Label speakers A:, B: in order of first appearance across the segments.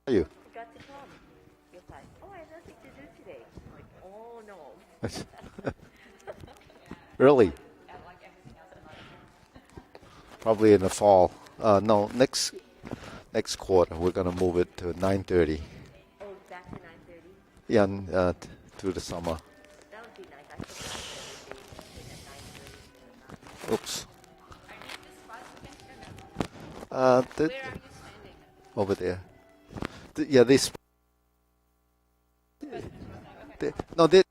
A: How are you?
B: Got to come. You're like, oh, I have nothing to do today. I'm like, oh no.
A: Really? Probably in the fall. No, next quarter we're gonna move it to 9:30.
B: Oh, back to 9:30.
A: Yeah, through the summer.
B: That would be nice. I could watch everything at 9:30.
A: Oops.
C: Are these the spots you can stand up?
A: Th-
C: Where are you standing?
A: over there. Yeah, no, they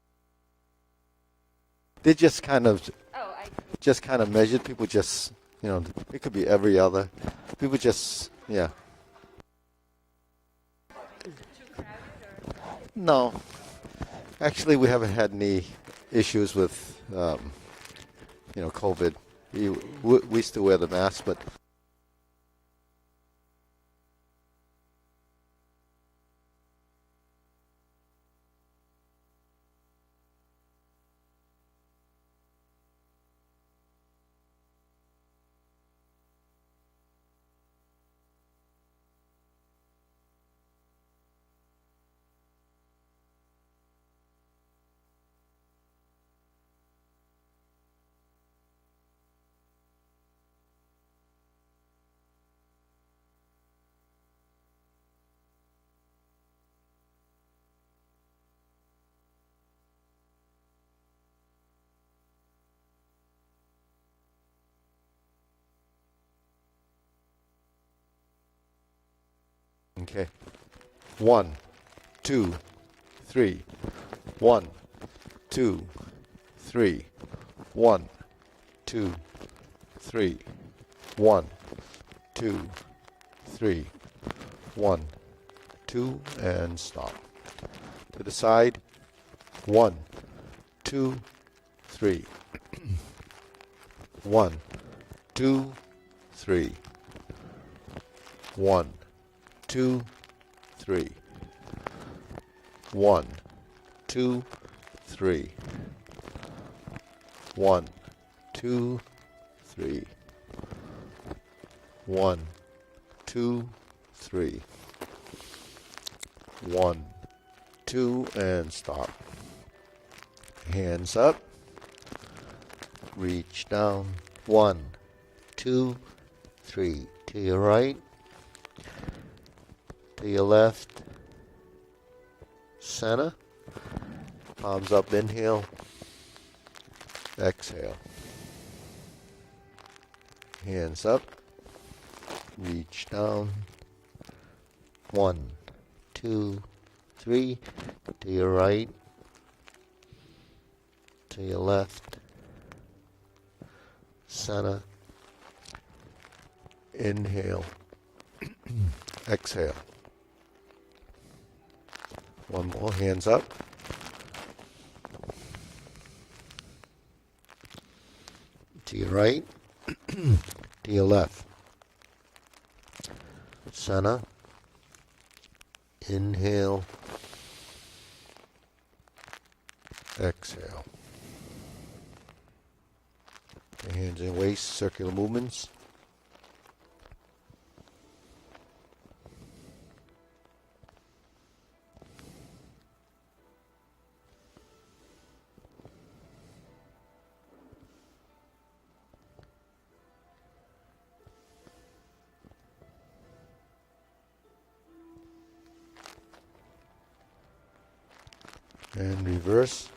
B: Oh, I see.
A: just kind of measured. People just, it could be every other. People just, yeah.
C: Too crowded or?
A: No, actually, we haven't had any issues with, COVID. We still wear the mask, but okay. 1, 2, 3. 1, 2, 3. 1, 2, 3. 1, 2, 3. 1, 2, and stop. To the side. 1, 2, 3. 1, 2, 3. 1, 2, 3. 1, 2, 3. 1, 2, 3. 1, 2, 3. 1, 2, and stop. Hands up. Reach down. 1, 2, 3. To your right. To your left. Center. Palms up. Inhale. Exhale. Hands up. Reach down. 1, 2, 3. To your right. To your left. Center. Inhale. Exhale. One more. Hands up. To your right. To your left. Center. Inhale. Exhale. Your hands in waist, circular movements. And reverse.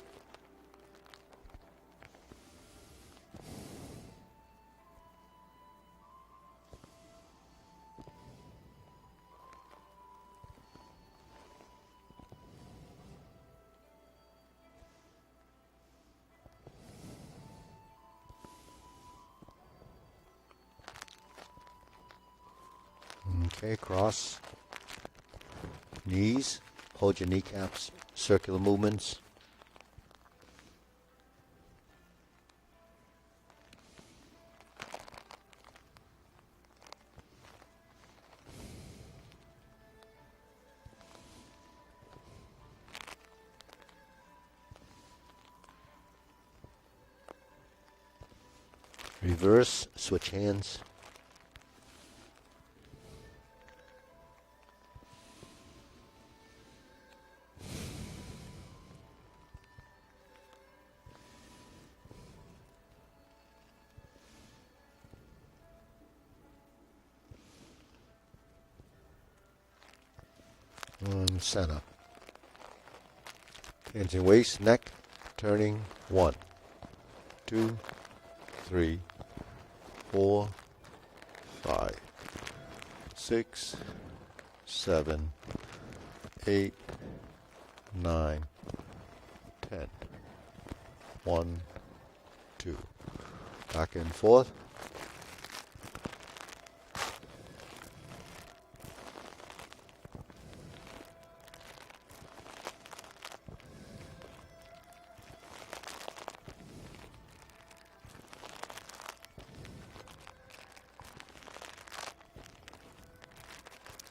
A: Okay, cross. Knees. Hold your kneecaps. Circular movements. Reverse. Switch hands. Center. Hands in waist, neck, turning 1, 2, 3, 4, 5, 6, 7, 8, 9, 10. 1, 2. Back and forth.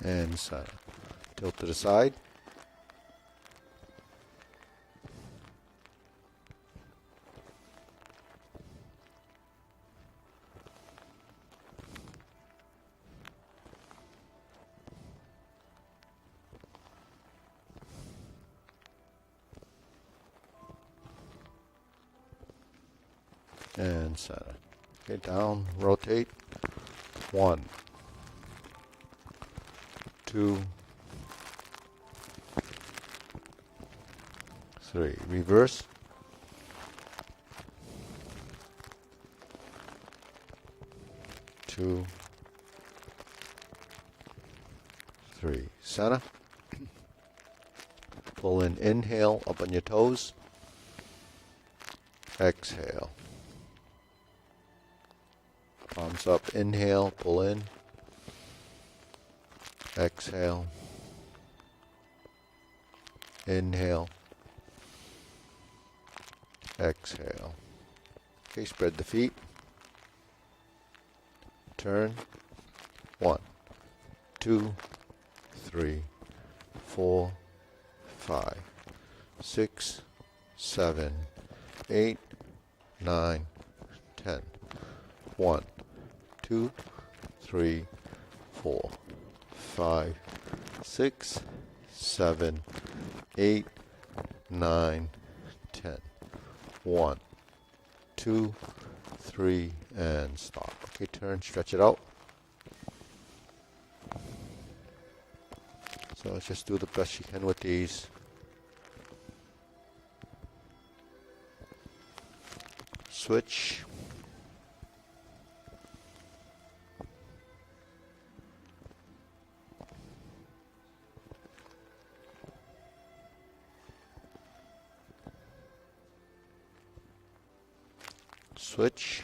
A: And center. Tilt to the side. And center. Okay, down, rotate. 1, 2, 3. Reverse. 2, 3. Center. Pull in, inhale, up on your toes. Exhale. Palms up, inhale, pull in. Exhale. Inhale. Exhale. Okay, spread the feet. Turn. 1, 2, 3, 4, 5, 6, 7, 8, 9, 10. 1, 2, 3, 4, 5, 6, 7, 8, 9, 10. 1, 2, 3, and stop. Okay, turn, stretch it out. So let's just do the best you can with these. Switch. Switch.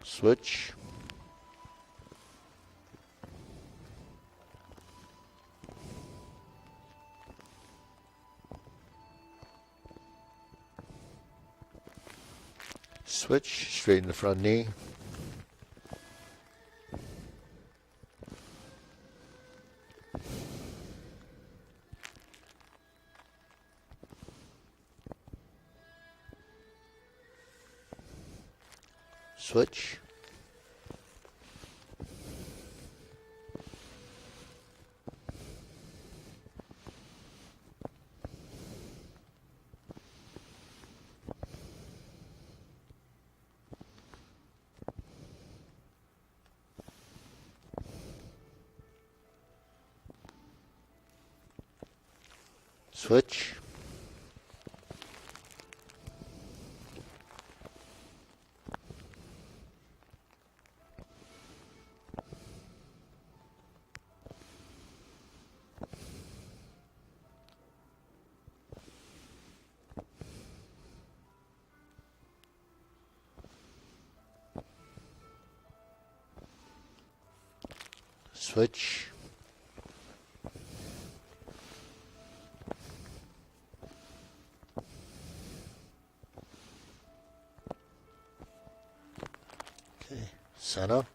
A: Switch. Switch, straighten the front knee. Switch. Switch. Switch. Okay, center.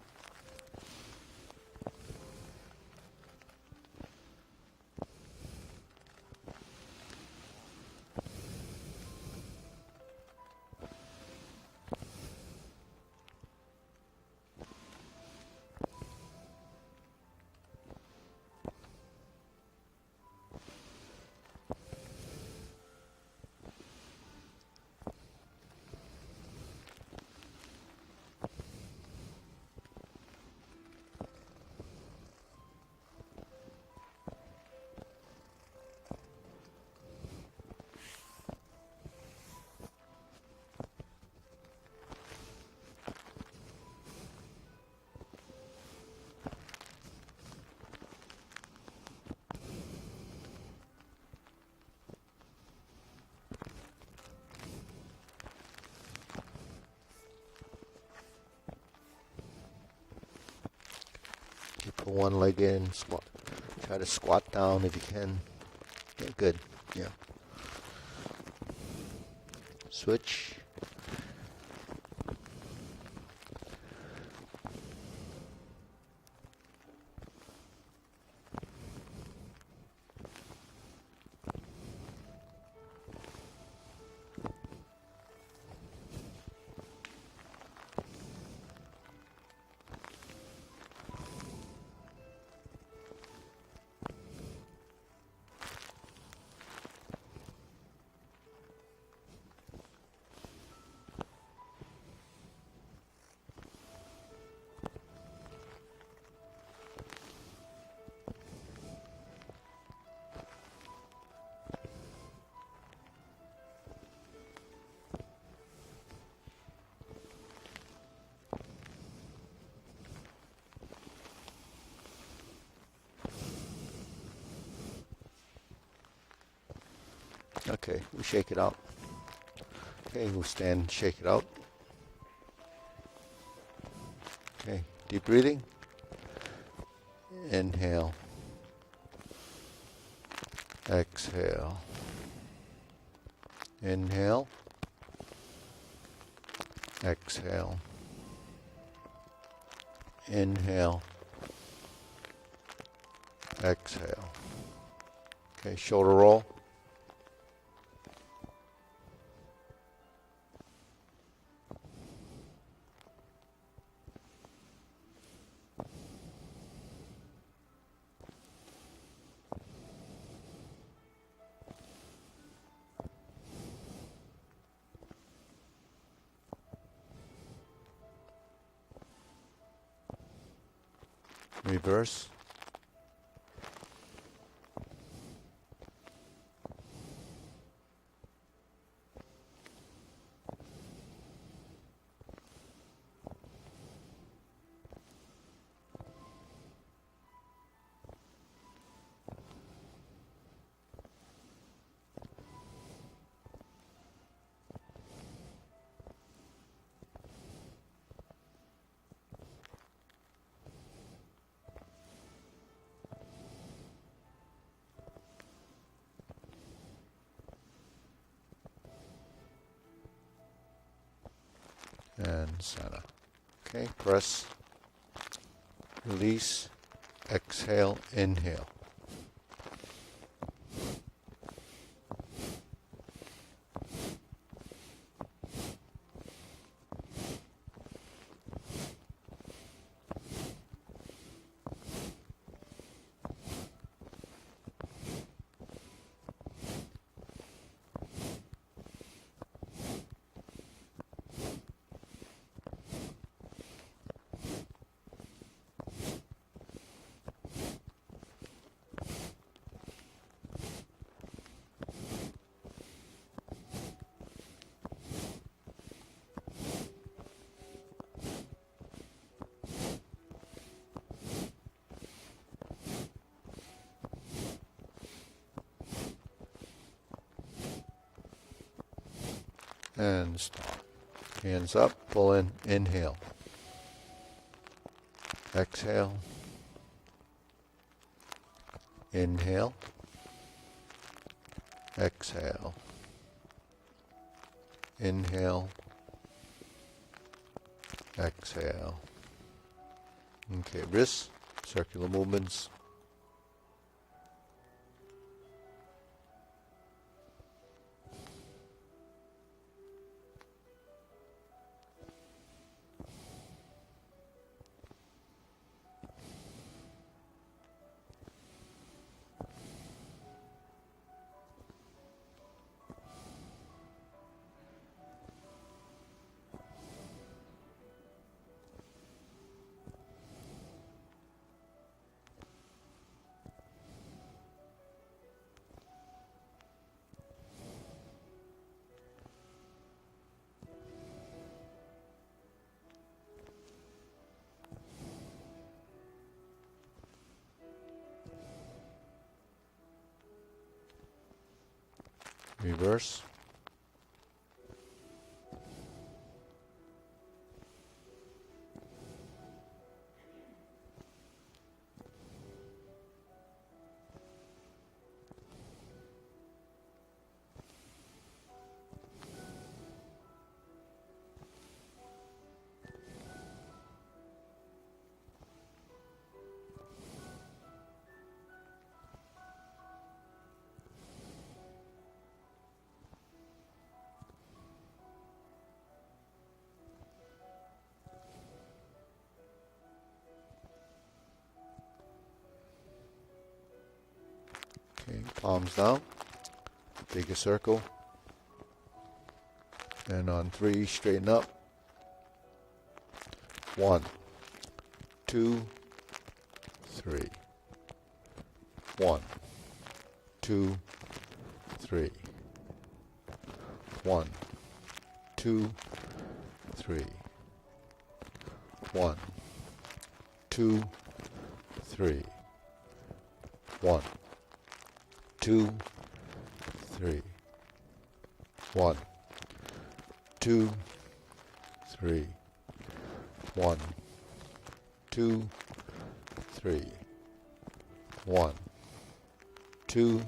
A: put one leg in, squat. Try to squat down if you can. Yeah, good. Yeah. Switch. Okay, we shake it out. Okay, we'll stand, shake it out. Okay, deep breathing. Inhale. Exhale. Inhale. Exhale. Inhale. Exhale. Okay, shoulder roll. Reverse. And center. Okay, press, release, exhale, inhale. And stop. Hands up, pull in, inhale. Exhale. Inhale. Exhale. Inhale. Exhale. Okay, wrists, circular movements. Reverse. Palms down. Take a circle. And on 3, straighten up. 1, 2, 3. 1, 2, 3. 1, 2, 3. 1, 2, 3. 1, 2, 3. 1, 2, 3. 1, 2, 3. 1, 2,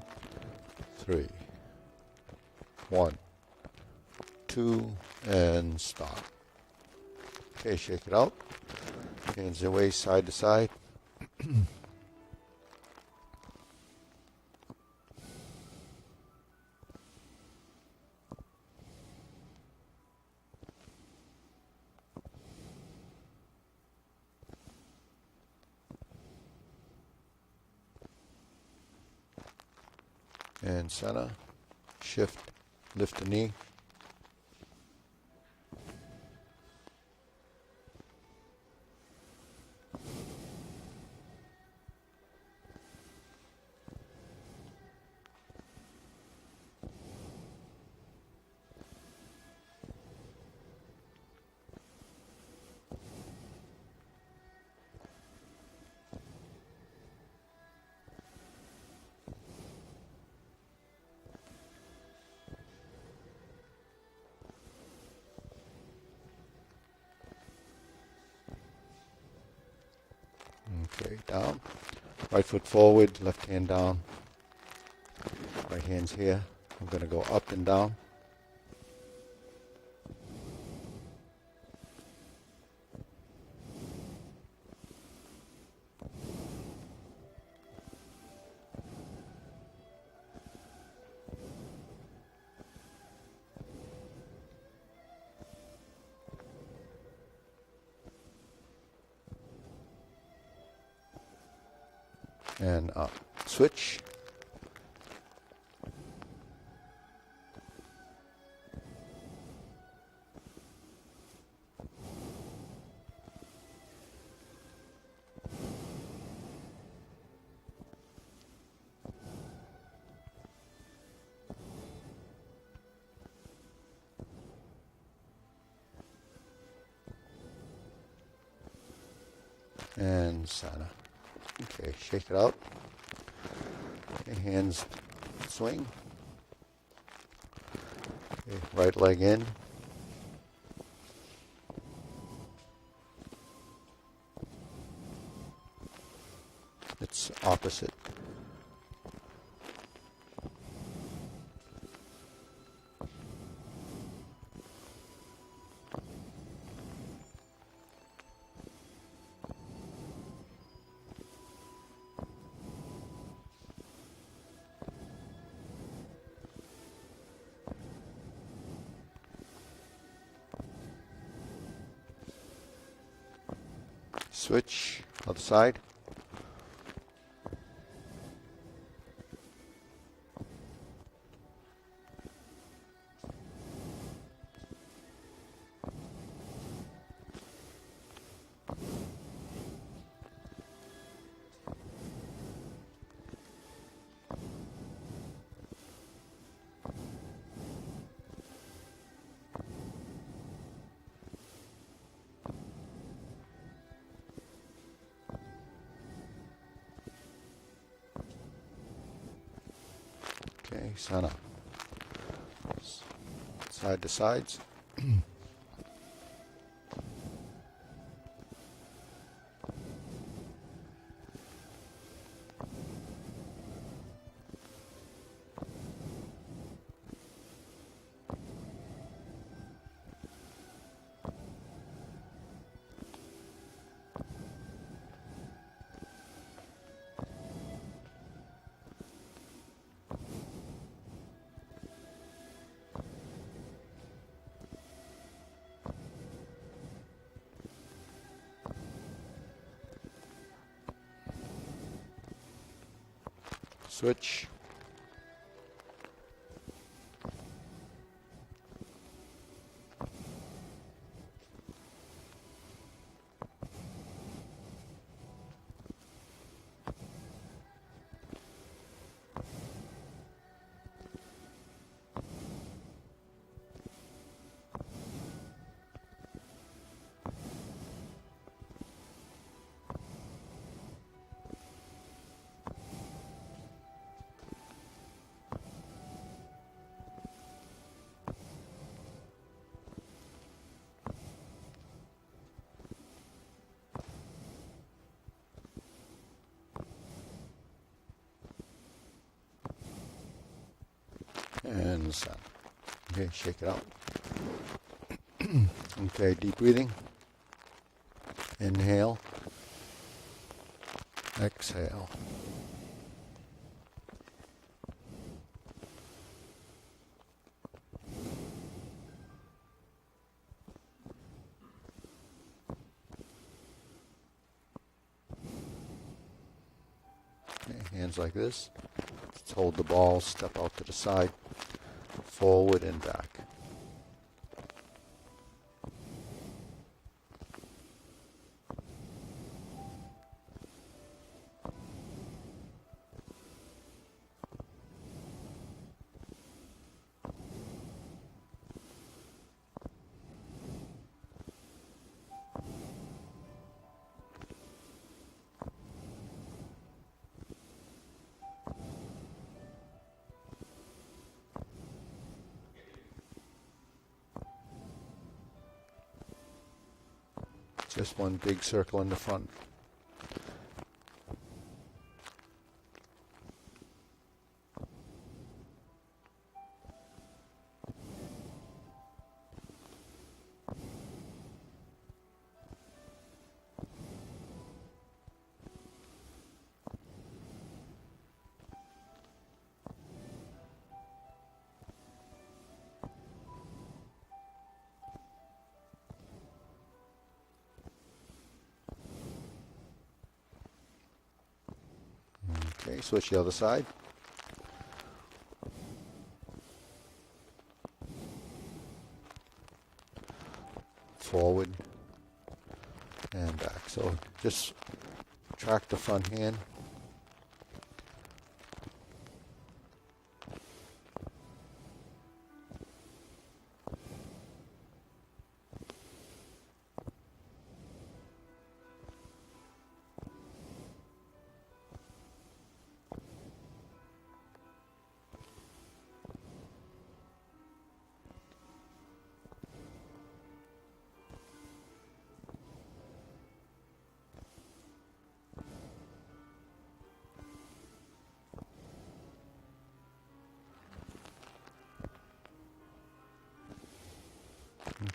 A: 3. 1, 2, and stop. Okay, shake it out. Hands away, side to side. And center, shift, lift the knee. Okay, down. Right foot forward, left hand down. Right hand's here. I'm going to go up and down. And up. Switch. And center. Okay, shake it out. Okay, hands swing. Okay, right leg in. It's opposite. Switch, other side. Okay, center. Side to sides. Switch. the center. Okay, shake it out. Okay, deep breathing. Inhale. Exhale. Okay, hands like this. Let's hold the ball, step out to the side, forward and back. Just one big circle in the front. Okay, switch the other side. Forward and back. So just track the front hand.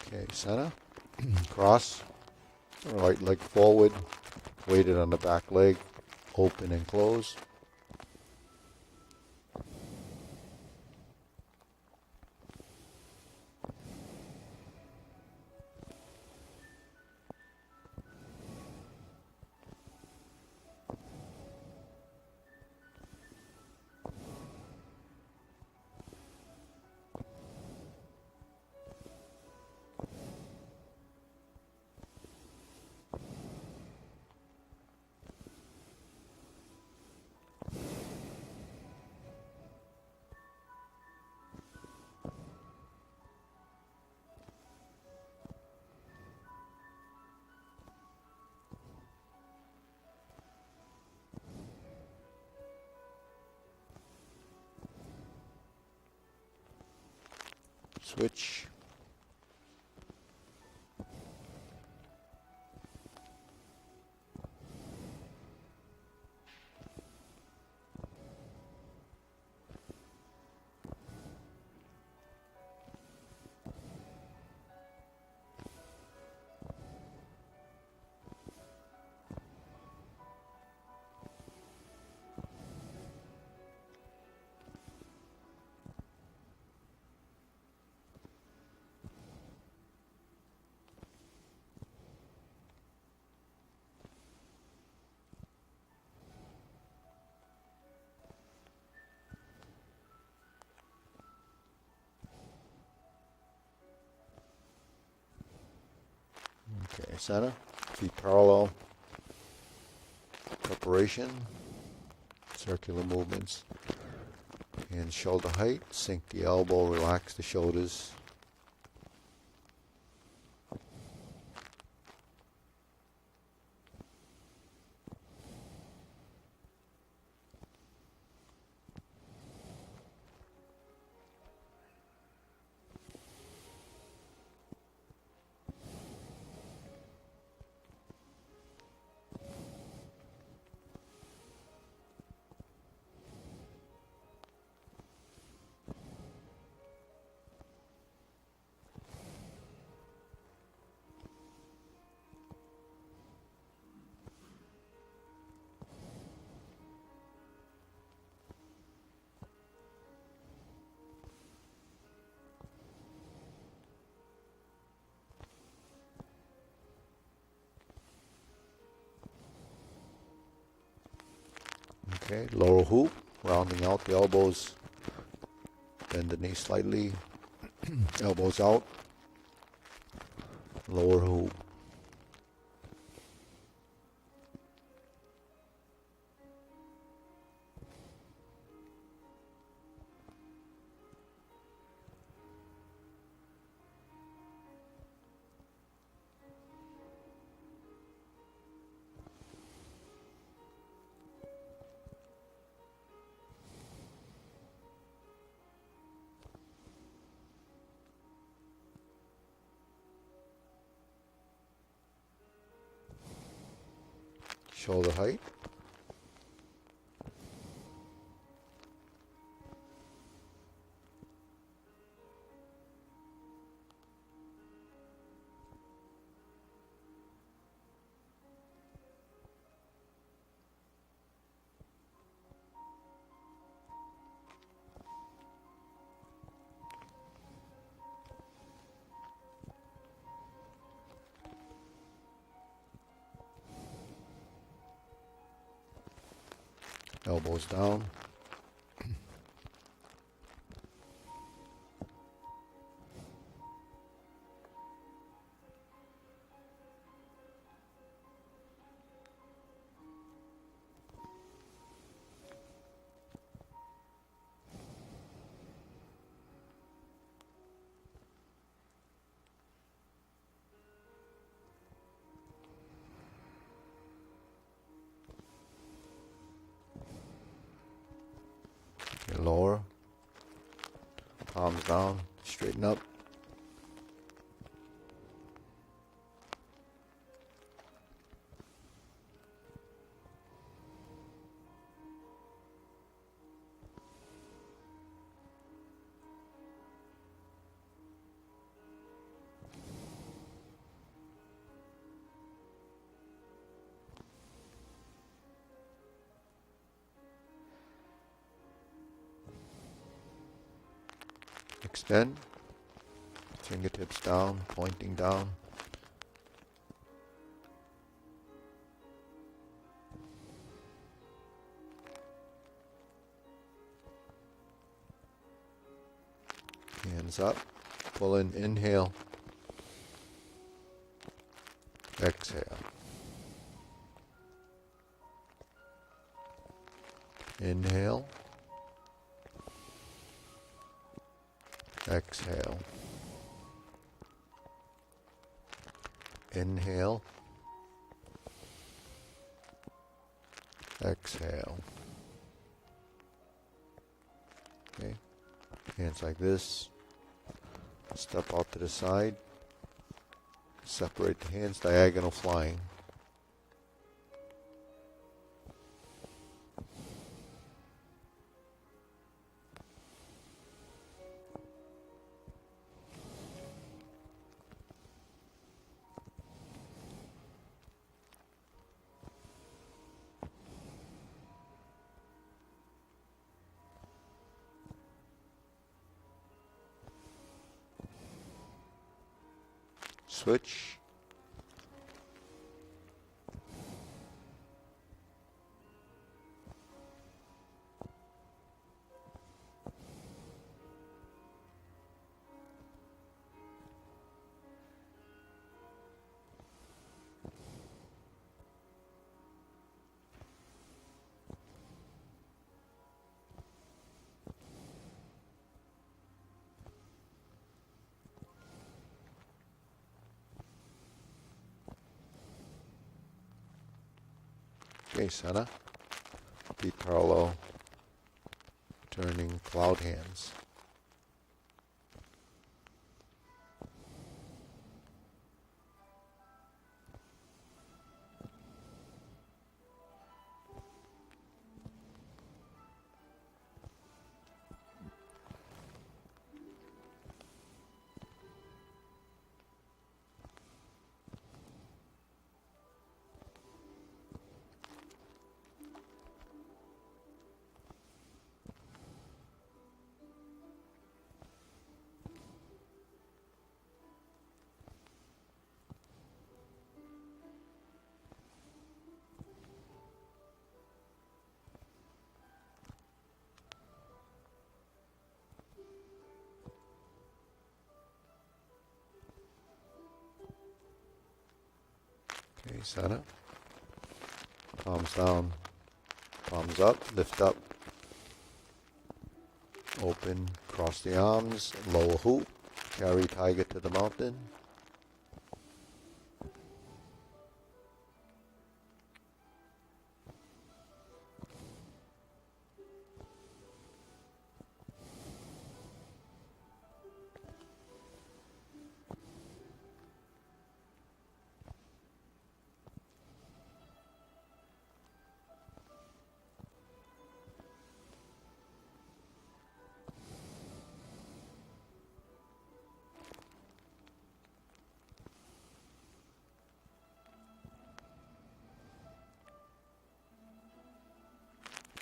A: Okay, center. Cross. Right leg forward. Weighted on the back leg. Open and close. Switch. Okay, center. Feet parallel. Preparation. Circular movements. Hands shoulder height. Sink the elbow. Relax the shoulders. Okay, lower hoop, rounding out the elbows. Bend the knee slightly. Elbows out. Lower hoop. Shoulder height. Elbows down. Lower. Palms down. Straighten up. Extend. Fingertips down, pointing down. Hands up. Pull in, inhale. Exhale. Inhale. Exhale. Inhale. Exhale. Okay. Hands like this. Step out to the side. Separate the hands, diagonal flying. Switch. Okay, center. Feet parallel. Turning cloud hands. center. Palms down, palms up, lift up. Open, cross the arms, lower hoop, carry tiger to the mountain.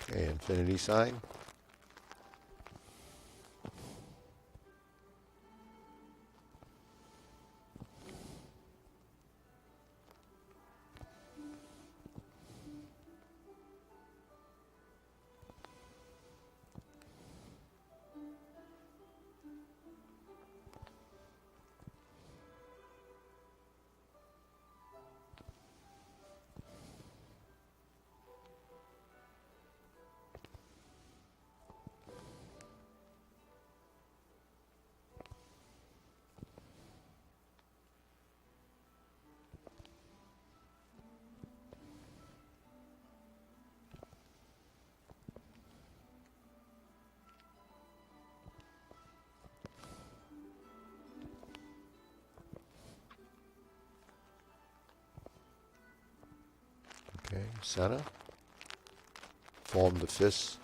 A: Okay, infinity sign. Okay, center. Form the fists.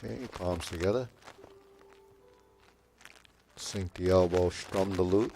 A: Okay, palms together. Sink the elbow, strum the lute.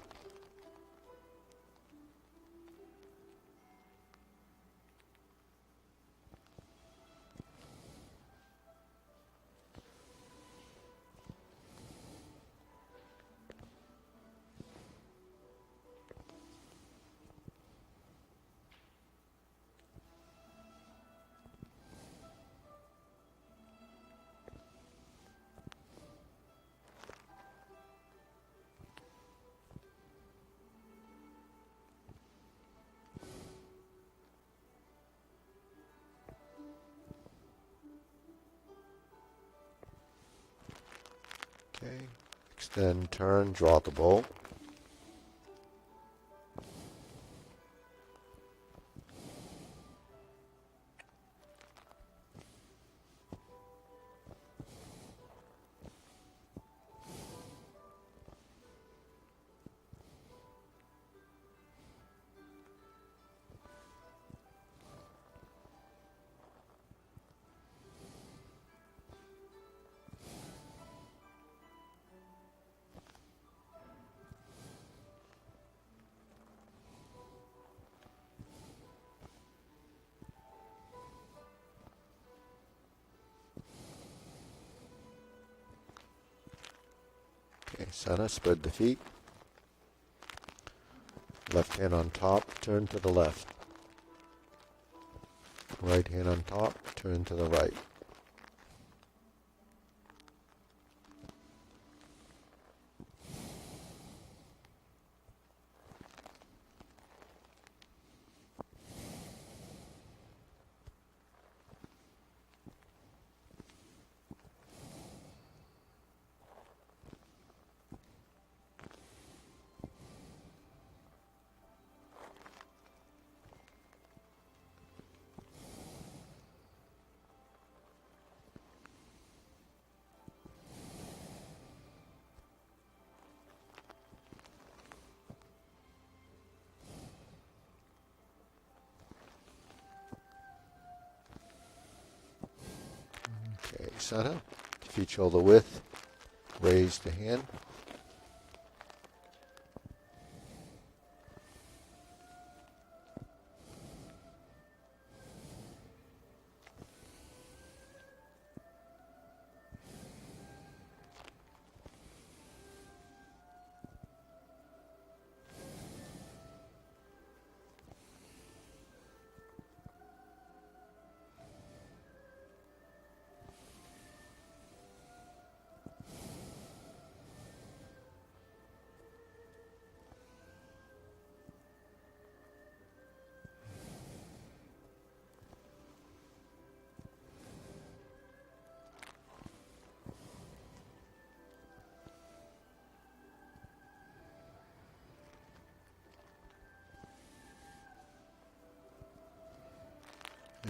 A: Okay, extend, turn, draw the bow. Okay, center, spread the feet. Left hand on top, turn to the left. Right hand on top, turn to the right. Okay, center, feet shoulder width, raise the hand.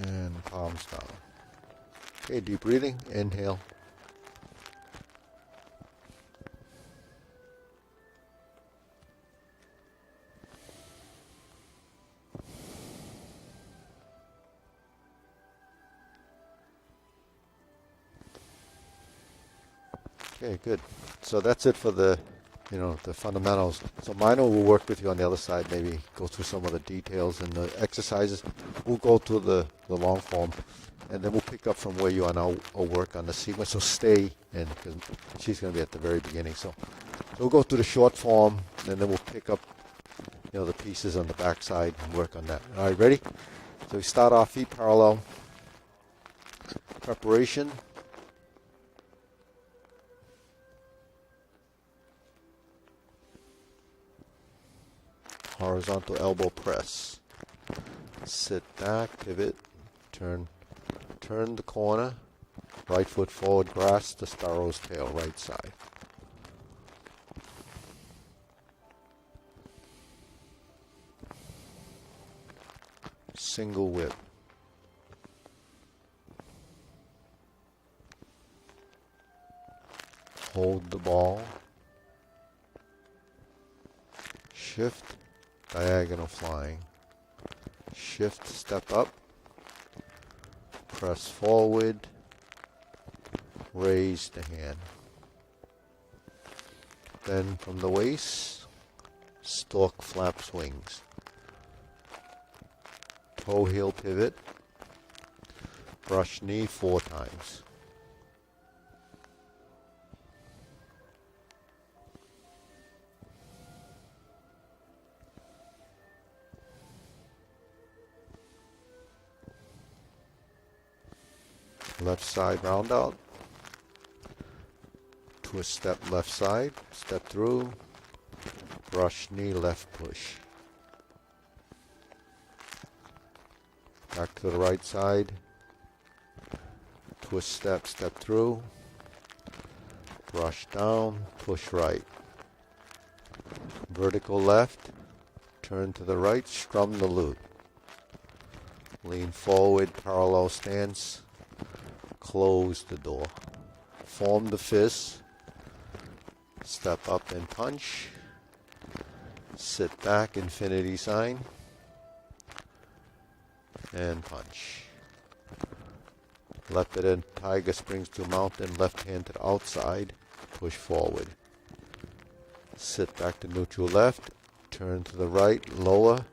A: And palms down. Okay, deep breathing. Inhale. Okay, good. So that's it for the fundamentals. So Mino will work with you on the other side, maybe go through some of the details and the exercises. We'll go through the long form, and then we'll pick up from where you are now or work on the sequence. So stay in, because she's going to be at the very beginning. So we'll go through the short form, and then we'll pick up the pieces on the back side and work on that. All right, ready? So we start off feet parallel. Preparation. Horizontal elbow press. Sit back, pivot, turn the corner. Right foot forward, grasp the sparrow's tail, right side. Single whip. Hold the ball. Shift, diagonal flying. Shift, step up. Press forward. Raise the hand. Then from the waist, stork flaps wings. Toe heel pivot. Brush knee 4 times. Left side round out. Twist step left side. Step through. Brush knee left push. Back to the right side. Twist step, step through. Brush down, push right. Vertical left. Turn to the right, scrum the loop. Lean forward, parallel stance. Close the door. Form the fist. Step up and punch. Sit back, infinity sign. And punch. Left-handed tiger springs to mountain, left hand to the outside. Push forward. Sit back to neutral left. Turn to the right, lower.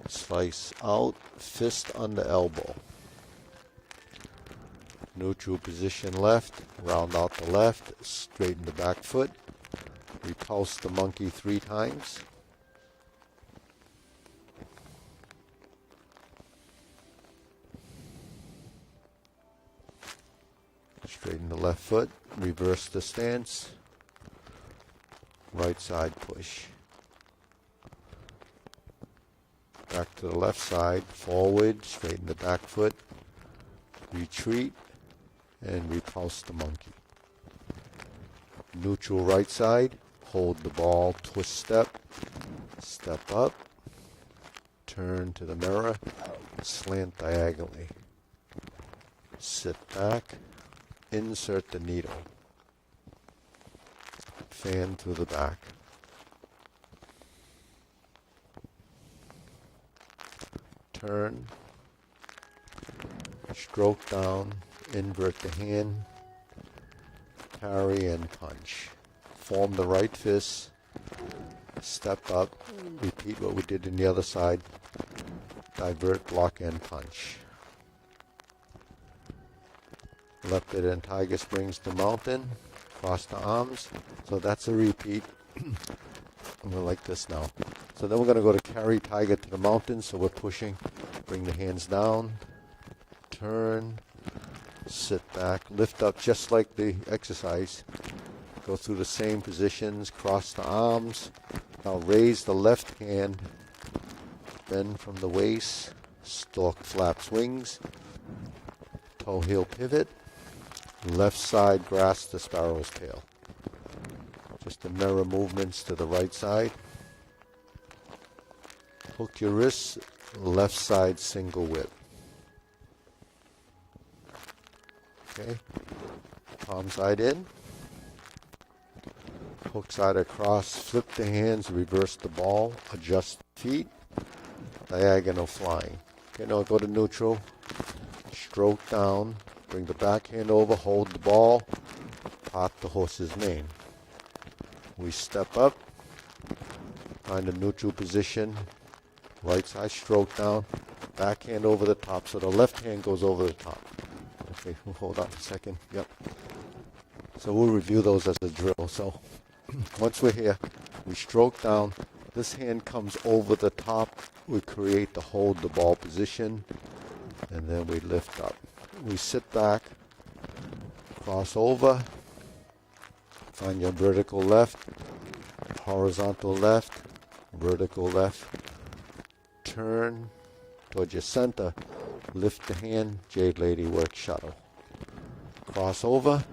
A: Slice out, fist under elbow. Neutral position left, round out the left, straighten the back foot, repulse the monkey 3 times. Straighten the left foot, reverse the stance, right side push. Back to the left side, forward, straighten the back foot, retreat, and repulse the monkey. Neutral right side, hold the ball, twist step, step up, turn to the mirror, slant diagonally. Sit back, insert the needle. Fan through the back. Turn, stroke down, invert the hand, parry, and punch. Form the right fist, step up, repeat what we did in the other side, divert, block, and punch. Left it in tiger springs to mountain, cross the arms. So that's a repeat. I'm going to like this now. So then we're going to go to carry tiger to the mountain. So we're pushing, bring the hands down, turn, sit back, lift up just like the exercise. Go through the same positions, cross the arms. Now raise the left hand, bend from the waist, stork flaps wings, toe heel pivot, left side grasp the sparrow's tail. Just the mirror movements to the right side. Hook your wrists, left side single whip. Okay, palm side in. Hook side across, flip the hands, reverse the ball, adjust the feet, diagonal flying. Okay, now go to neutral, stroke down, bring the back hand over, hold the ball, pot the horse's mane. We step up, find a neutral position, right side stroke down, back hand over the top, so the left hand goes over the top. Okay, we'll hold on a second, yep. So we'll review those as a drill. So once we're here, we stroke down, this hand comes over the top, we create the hold the ball position, and then we lift up. We sit back, cross over, find your vertical left, horizontal left, vertical left, turn towards your center, lift the hand, Jade Lady work shuttle. Cross over,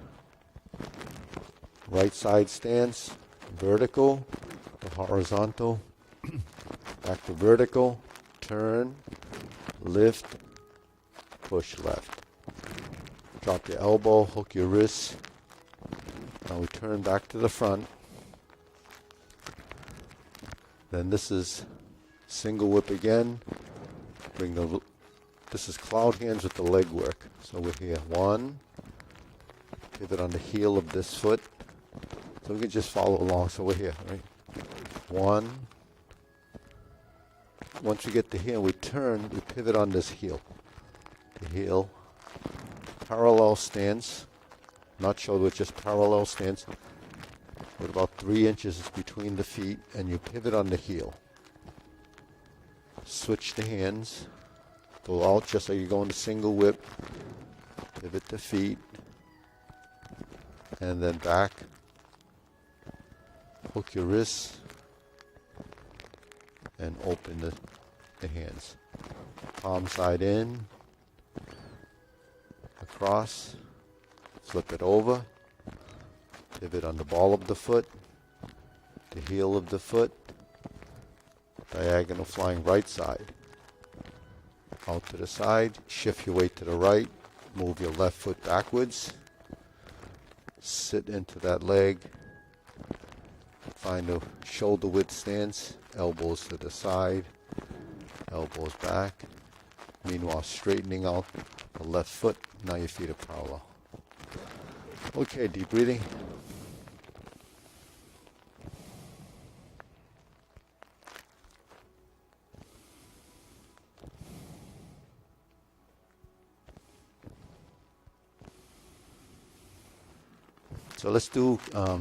A: right side stance, vertical to horizontal, back to vertical, turn, lift, push left. Drop your elbow, hook your wrist. Now we turn back to the front. Then this is single whip again. This is cloud hands with the leg work. So we're here. One, pivot on the heel of this foot. So we can just follow along. So we're here, right? One. Once we get to here, we turn, we pivot on this heel. The heel. Parallel stance. Not shoulder, just parallel stance. With about 3 inches between the feet, and you pivot on the heel. Switch the hands. Go out just like you're going to single whip. Pivot the feet. And then back. Hook your wrists. And open the hands. Palm side in. Across. Flip it over. Pivot on the ball of the foot. The heel of the foot. Diagonal flying right side. Out to the side. Shift your weight to the right. Move your left foot backwards. Sit into that leg. Find a shoulder width stance. Elbows to the side. Elbows back. Meanwhile, straightening out the left foot. Now your feet are parallel. Okay, deep breathing. So let's do the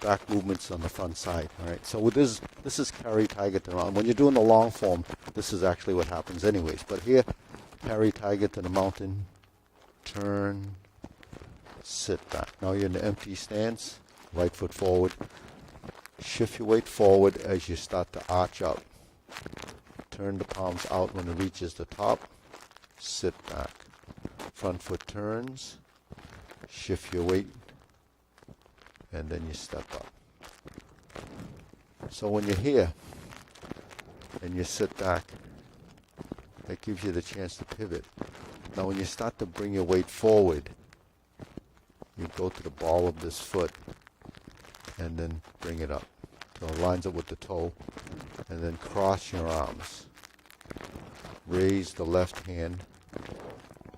A: back movements on the front side. All right. So with this is carry tiger to the mountain. When you're doing the long form, this is actually what happens anyways. But here, carry tiger to the mountain, turn, sit back. Now you're in the empty stance, right foot forward. Shift your weight forward as you start to arch up. Turn the palms out when it reaches the top. Sit back. Front foot turns. Shift your weight. And then you step up. So when you're here and you sit back, that gives you the chance to pivot. Now when you start to bring your weight forward, you go to the ball of this foot and then bring it up. So it lines up with the toe. And then cross your arms. Raise the left hand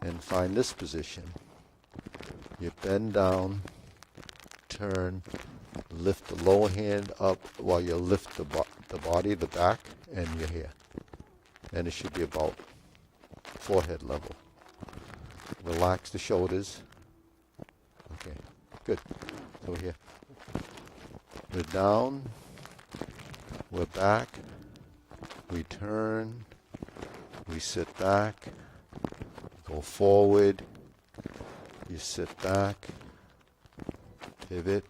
A: and find this position. You bend down, turn, lift the lower hand up while you lift the body, the back, and your hair. And it should be about forehead level. Relax the shoulders. Okay, good. So here. We're down, we're back, we turn, we sit back, go forward, you sit back, pivot,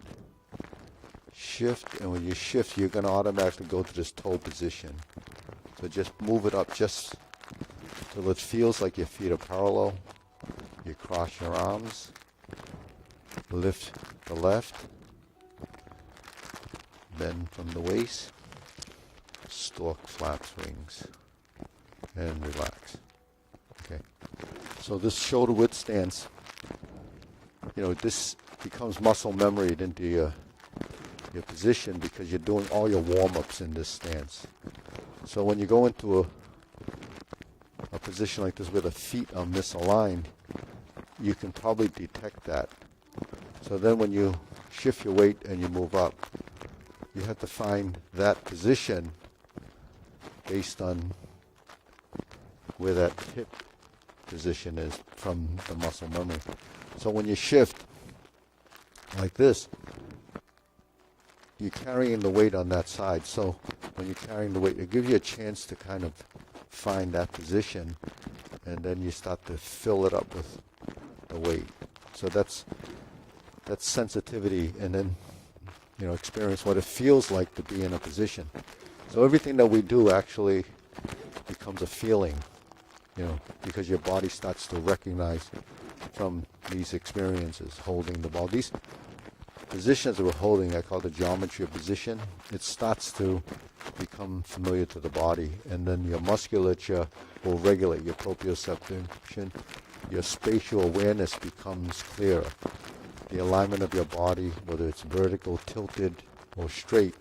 A: shift, and when you shift, you're going to automatically go to this toe position. So just move it up just till it feels like your feet are parallel. You cross your arms, lift the left, bend from the waist, stork flaps wings, and relax. Okay. So this shoulder width stance, this becomes muscle memoried into your position because you're doing all your warm-ups in this stance. So when you go into a position like this where the feet are misaligned, you can probably detect that. So then when you shift your weight and you move up, you have to find that position based on where that hip position is from the muscle memory. So when you shift like this, you're carrying the weight on that side. So when you're carrying the weight, it gives you a chance to kind of find that position, and then you start to fill it up with the weight. So that's sensitivity, and then experience what it feels like to be in a position. So everything that we do actually becomes a feeling, because your body starts to recognize from these experiences, holding the ball. These positions that we're holding, I call the geometry of position. It starts to become familiar to the body, and then your musculature will regulate your proprioception. Your spatial awareness becomes clearer. The alignment of your body, whether it's vertical, tilted, or straight,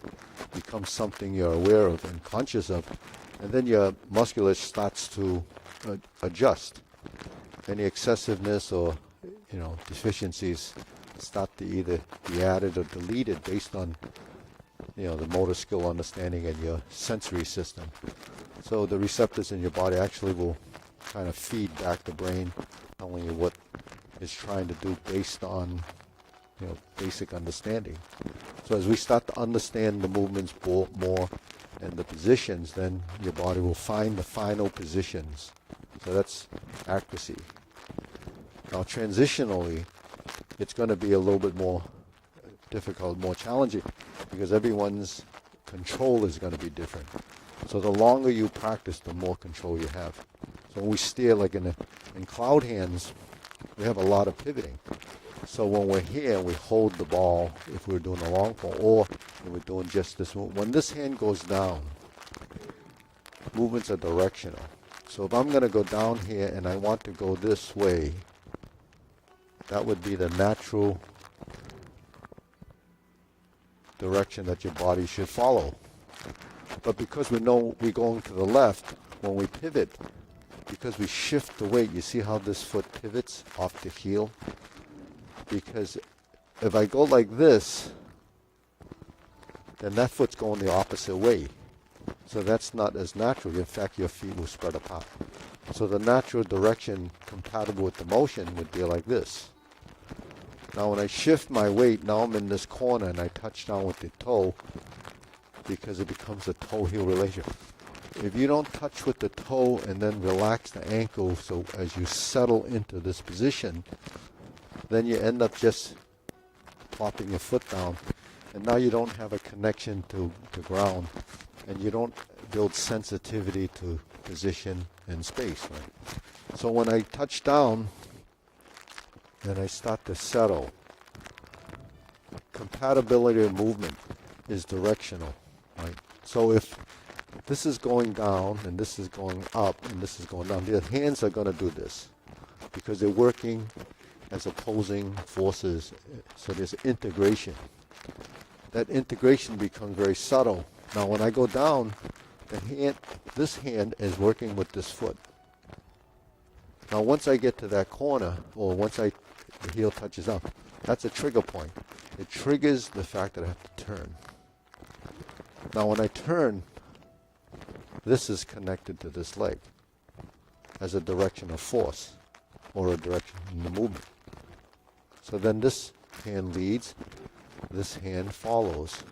A: becomes something you're aware of and conscious of, and then your musculature starts to adjust. Any excessiveness or deficiencies start to either be added or deleted based on the motor skill, understanding, and your sensory system. So the receptors in your body actually will kind of feed back the brain, telling you what it's trying to do based on basic understanding. So as we start to understand the movements more and the positions, then your body will find the final positions. So that's accuracy. Now transitionally, it's going to be a little bit more difficult, more challenging, because everyone's control is going to be different. So the longer you practice, the more control you have. So when we steer, like in cloud hands, we have a lot of pivoting. So when we're here, we hold the ball if we're doing a long ball, or when we're doing just this move. When this hand goes down, movements are directional. So if I'm going to go down here and I want to go this way, that would be the natural direction that your body should follow. But because we know we're going to the left, when we pivot, because we shift the weight, you see how this foot pivots off the heel? Because if I go like this, then that foot's going the opposite way. So that's not as natural. In fact, your feet will spread apart. So the natural direction compatible with the motion would be like this. Now when I shift my weight, now I'm in this corner and I touch down with the toe, because it becomes a toe-heel relationship. If you don't touch with the toe and then relax the ankle, so as you settle into this position, then you end up just plopping your foot down, and now you don't have a connection to ground, and you don't build sensitivity to position and space. Right? So when I touch down, then I start to settle. Compatibility of movement is directional. Right? So if this is going down and this is going up and this is going down, the hands are going to do this because they're working as opposing forces. So there's integration. That integration becomes very subtle. Now when I go down, this hand is working with this foot. Now once I get to that corner, or once the heel touches up, that's a trigger point. It triggers the fact that I have to turn. Now when I turn, this is connected to this leg as a direction of force, or a direction in the movement. So then this hand leads, this hand follows.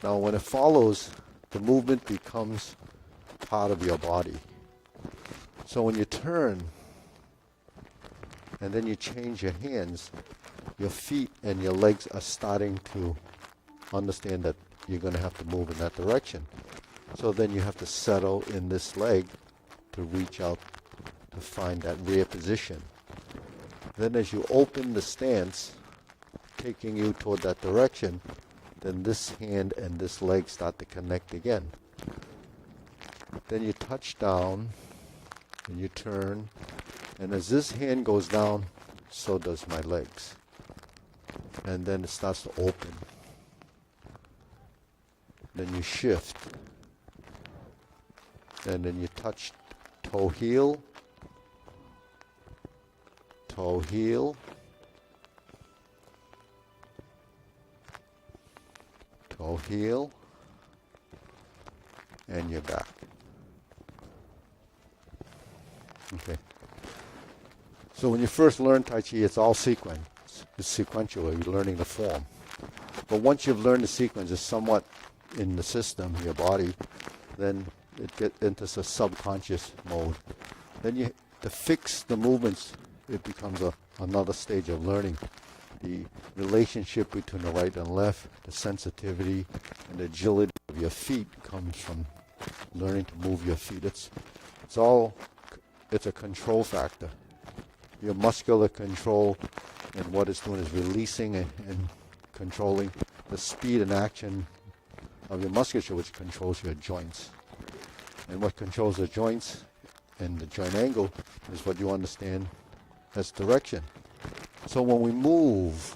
A: Now when it follows, the movement becomes part of your body. So when you turn, and then you change your hands, your feet and your legs are starting to understand that you're going to have to move in that direction. So then you have to settle in this leg to reach out to find that rear position. Then as you open the stance, taking you toward that direction, then this hand and this leg start to connect again. Then you touch down, and you turn, and as this hand goes down, so does my legs. And then it starts to open. Then you shift. And then you touch toe heel, toe heel, toe heel, and you're back. Okay. So when you first learn Tai Chi, it's all sequence. It's sequential. You're learning the form. But once you've learned the sequence, it's somewhat in the system, your body, then it gets into a subconscious mode. Then to fix the movements, it becomes another stage of learning. The relationship between the right and left, the sensitivity and the agility of your feet comes from learning to move your feet. It's a control factor. Your muscular control, and what it's doing is releasing and controlling the speed and action of your musculature, which controls your joints. And what controls the joints and the joint angle is what you understand as direction. So when we move,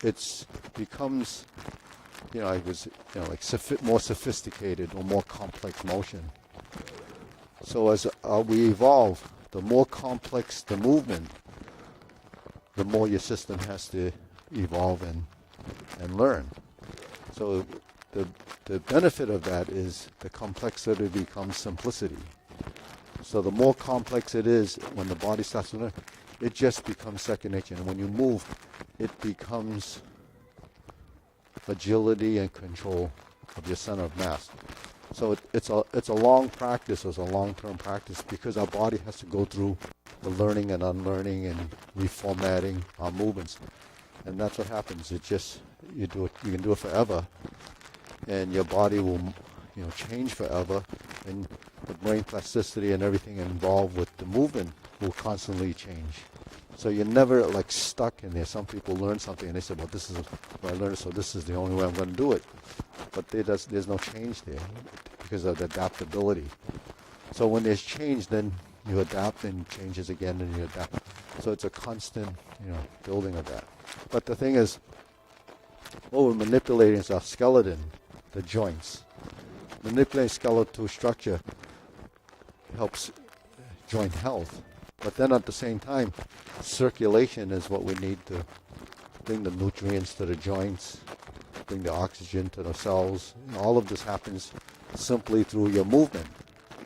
A: it becomes, more sophisticated or more complex motion. So as we evolve, the more complex the movement, the more your system has to evolve and learn. So the benefit of that is the complexity becomes simplicity. So the more complex it is, when the body starts to learn, it just becomes second nature. And when you move, it becomes agility and control of your center of mass. So it's a long practice, it's a long-term practice, because our body has to go through the learning and unlearning and reformatting our movements. And that's what happens. You can do it forever, and your body will change forever, and the brain plasticity and everything involved with the movement will constantly change. So you're never stuck in there. Some people learn something and they say, well, this is what I learned, so this is the only way I'm going to do it. But there's no change there because of the adaptability. So when there's change, then you adapt, and changes again, and you adapt. So it's a constant, building of that. But the thing is, what we're manipulating is our skeleton, the joints. Manipulating skeletal structure helps joint health. But then at the same time, circulation is what we need to bring the nutrients to the joints, bring the oxygen to the cells. All of this happens simply through your movement.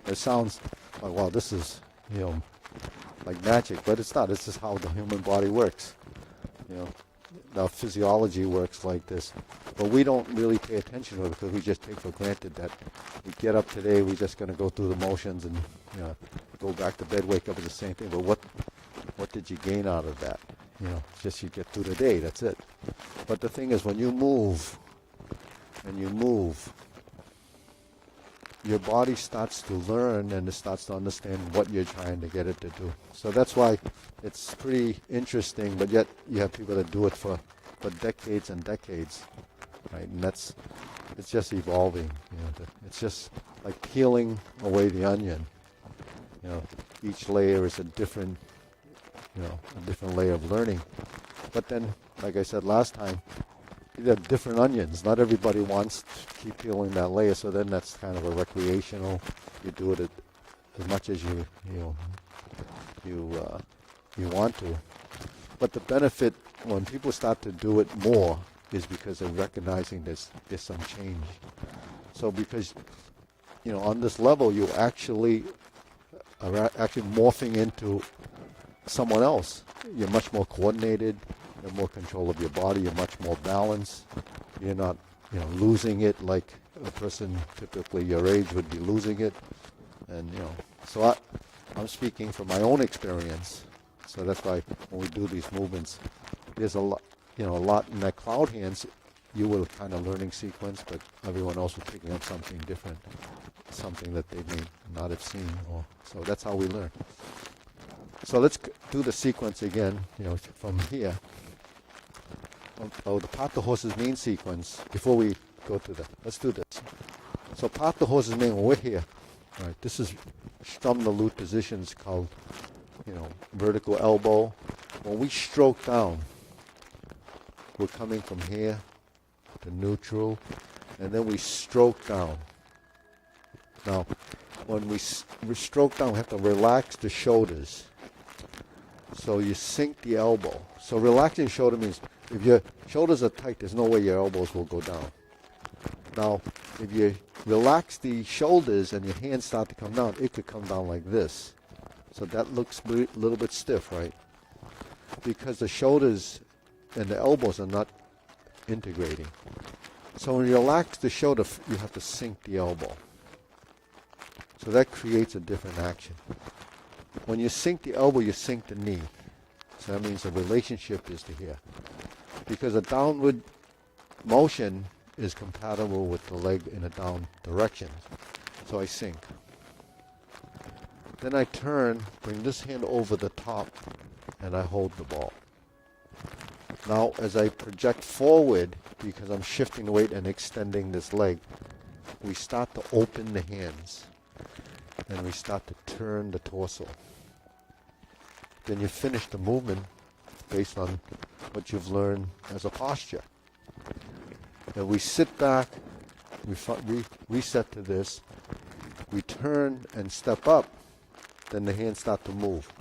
A: It sounds like, wow, this is, like magic, but it's not. It's just how the human body works. Our physiology works like this. But we don't really pay attention to it because we just take for granted that we get up today, we're just going to go through the motions and go back to bed, wake up, is the same thing. But what did you gain out of that? Just you get through the day, that's it. But the thing is, when you move, your body starts to learn and it starts to understand what you're trying to get it to do. So that's why it's pretty interesting, but yet you have people that do it for decades and decades, right? And it's just evolving. It's just like peeling away the onion. Each layer is a different layer of learning. But then, like I said last time, you have different onions. Not everybody wants to keep peeling that layer, so then that's kind of a recreational. You do it as much as you want to. But the benefit when people start to do it more is because they're recognizing there's some change. So because on this level you actually are actually morphing into someone else. You're much more coordinated. You have more control of your body. You're much more balanced. You're not losing it like a person typically your age would be losing it. And so I'm speaking from my own experience. So that's why when we do these movements, there's a lot, a lot in that cloud hands. You were kind of learning sequence, but everyone else was picking up something different, something that they may not have seen. So that's how we learn. So let's do the sequence again, from here. The Pat the Horse's main sequence, before we go to that, let's do this. So Pat the Horse's main, when we're here, all right, this is from the lute positions called, vertical elbow. When we stroke down, we're coming from here to neutral, and then we stroke down. Now, when we stroke down, we have to relax the shoulders. So you sink the elbow. So relaxing the shoulder means if your shoulders are tight, there's no way your elbows will go down. Now, if you relax the shoulders and your hands start to come down, it could come down like this. So that looks a little bit stiff, right? Because the shoulders and the elbows are not integrating. So when you relax the shoulder, you have to sink the elbow. So that creates a different action. When you sink the elbow, you sink the knee. So that means the relationship is to here. Because a downward motion is compatible with the leg in a down direction. So I sink. Then I turn, bring this hand over the top, and I hold the ball. Now, as I project forward, because I'm shifting the weight and extending this leg, we start to open the hands. And we start to turn the torso. Then you finish the movement based on what you've learned as a posture. And we sit back, we reset to this, we turn and step up, then the hands start to move.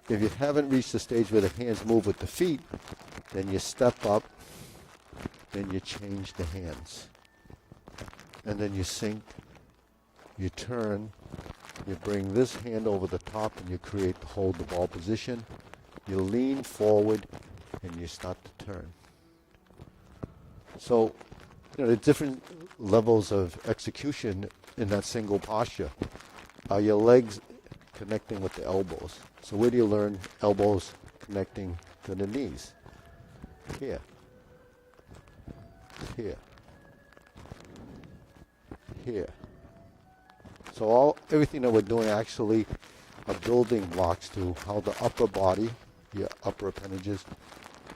A: If you haven't reached the stage where the hands move with the feet, then you step up, then you change the hands. And then you sink, you turn, you bring this hand over the top and you create the hold the ball position. You lean forward and you start to turn. So, the different levels of execution in that single posture. Are your legs connecting with the elbows? So where do you learn elbows connecting to the knees? Here. Here. Here. So everything that we're doing actually are building blocks to how the upper body, your upper appendages,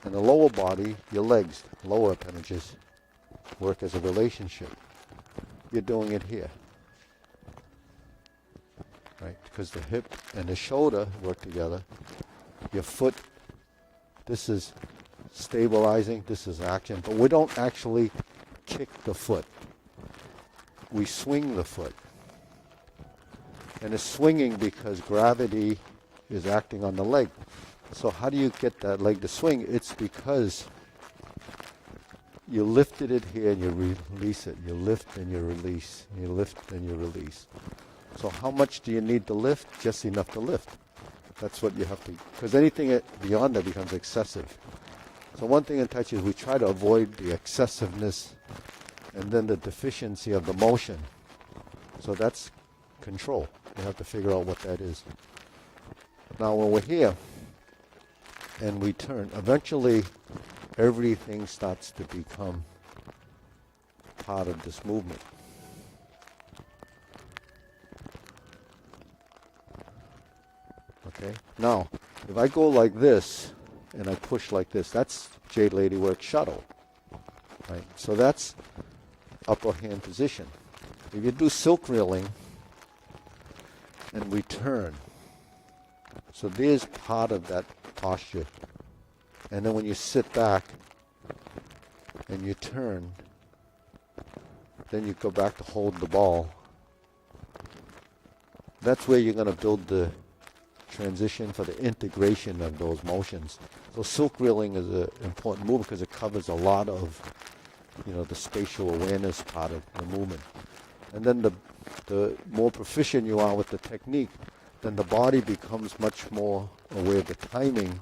A: and the lower body, your legs, lower appendages, work as a relationship. You're doing it here. Right? Because the hip and the shoulder work together. Your foot, this is stabilizing, this is action, but we don't actually kick the foot. We swing the foot. And it's swinging because gravity is acting on the leg. So how do you get that leg to swing? It's because you lifted it here and you release it. You lift and you release. You lift and you release. So how much do you need to lift? Just enough to lift. That's what you have to, because anything beyond that becomes excessive. So one thing in Tai Chi is we try to avoid the excessiveness and then the deficiency of the motion. So that's control. You have to figure out what that is. Now when we're here and we turn, eventually everything starts to become part of this movement. Okay? Now, if I go like this and I push like this, that's Jade Lady Work shuttle. Right? So that's upper hand position. If you do silk reeling and we turn, so there's part of that posture. And then when you sit back and you turn, then you go back to hold the ball. that's where you're going to build the transition for the integration of those motions. So silk reeling is an important movement because it covers a lot of, the spatial awareness part of the movement. And then the more proficient you are with the technique, then the body becomes much more aware of the timing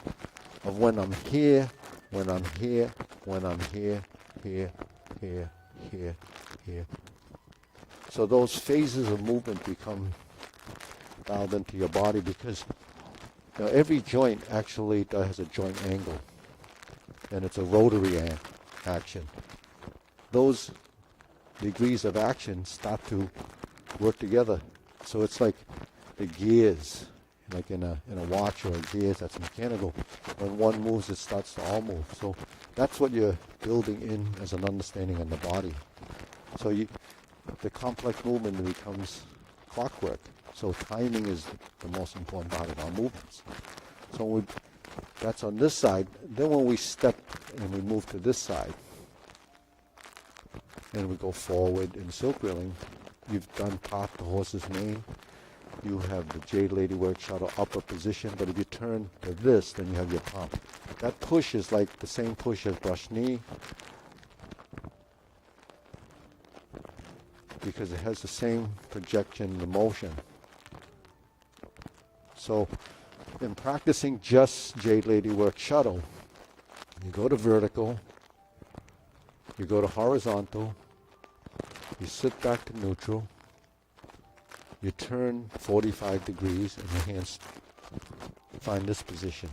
A: of when I'm here, when I'm here, when I'm here, here, here, here, here. So those phases of movement become dialed into your body because every joint actually has a joint angle, and it's a rotary action. Those degrees of action start to work together. So it's like the gears, like in a watch or a gears that's mechanical. When one moves, it starts to all move. So that's what you're building in as an understanding of the body. So the complex movement becomes clockwork. So timing is the most important part of our movements. So that's on this side. Then when we step and we move to this side, and we go forward in silk reeling, you've done part the horse's mane. You have the Jade Lady Work Shuttle upper position, but if you turn to this, then you have your pump. That push is like the same push as brush knee, because it has the same projection, the motion. So in practicing just Jade Lady Work Shuttle, you go to vertical, you go to horizontal, you sit back to neutral, you turn 45 degrees and your hands find this position.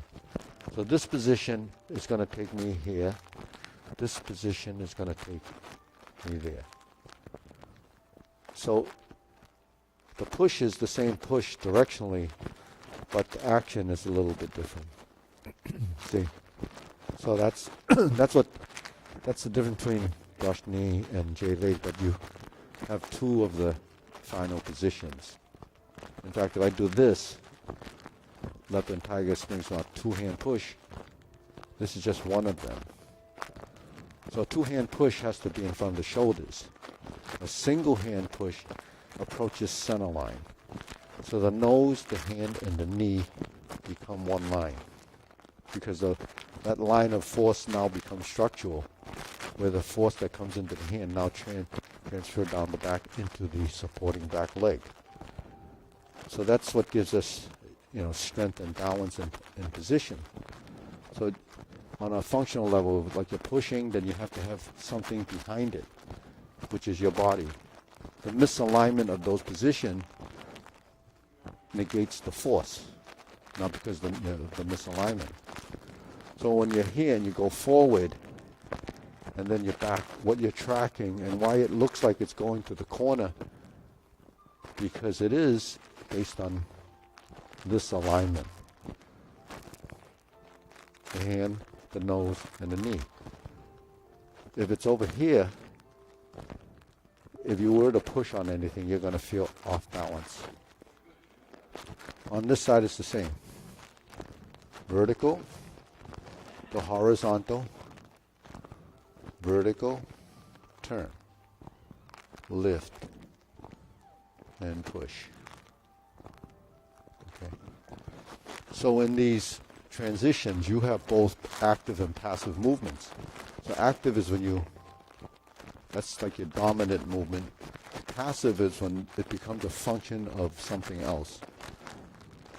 A: So this position is going to take me here. This position is going to take me there. So the push is the same push directionally, but the action is a little bit different. See? So that's that's the difference between brush knee and Jade Lady, but you have two of the final positions. In fact, if I do this, leopard and tiger springs on a two-hand push, this is just one of them. So a two-hand push has to be in front of the shoulders. A single hand push approaches center line. So the nose, the hand, and the knee become one line. Because that line of force now becomes structural, where the force that comes into the hand now transferred down the back into the supporting back leg. So that's what gives us, strength and balance and position. So on a functional level, like you're pushing, then you have to have something behind it, which is your body. The misalignment of those positions negates the force, not because of the misalignment. So when you're here and you go forward, and then you're back, what you're tracking and why it looks like it's going to the corner, because it is based on this alignment. The hand, the nose, and the knee. If it's over here, if you were to push on anything, you're going to feel off balance. On this side, it's the same. Vertical to horizontal, vertical, turn, lift, and push. Okay. So in these transitions, you have both active and passive movements. So active is when that's like your dominant movement. Passive is when it becomes a function of something else.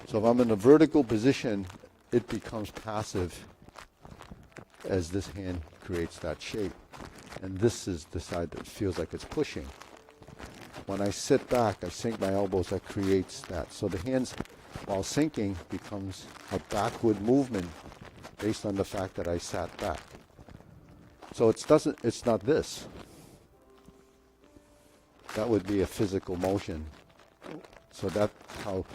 A: So if I'm in a vertical position, it becomes passive as this hand creates that shape. And this is the side that feels like it's pushing. When I sit back, I sink my elbows, that creates that. So the hands, while sinking, becomes a backward movement based on the fact that I sat back. So it's not this. That would be a physical motion. So that's how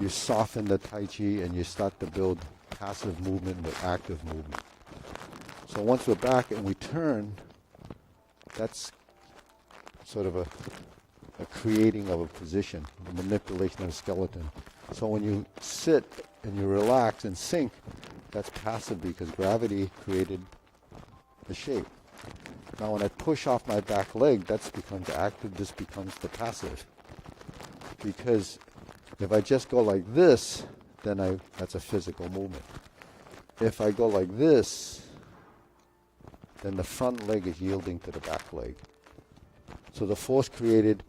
A: you soften the Tai Chi and you start to build passive movement with active movement. So once we're back and we turn, that's sort of a creating of a position, the manipulation of a skeleton. So when you sit and you relax and sink, that's passive because gravity created the shape. Now when I push off my back leg, that becomes active, this becomes the passive. Because If I just go like this, then that's a physical movement. If I go like this, then the front leg is yielding to the back leg. So the force created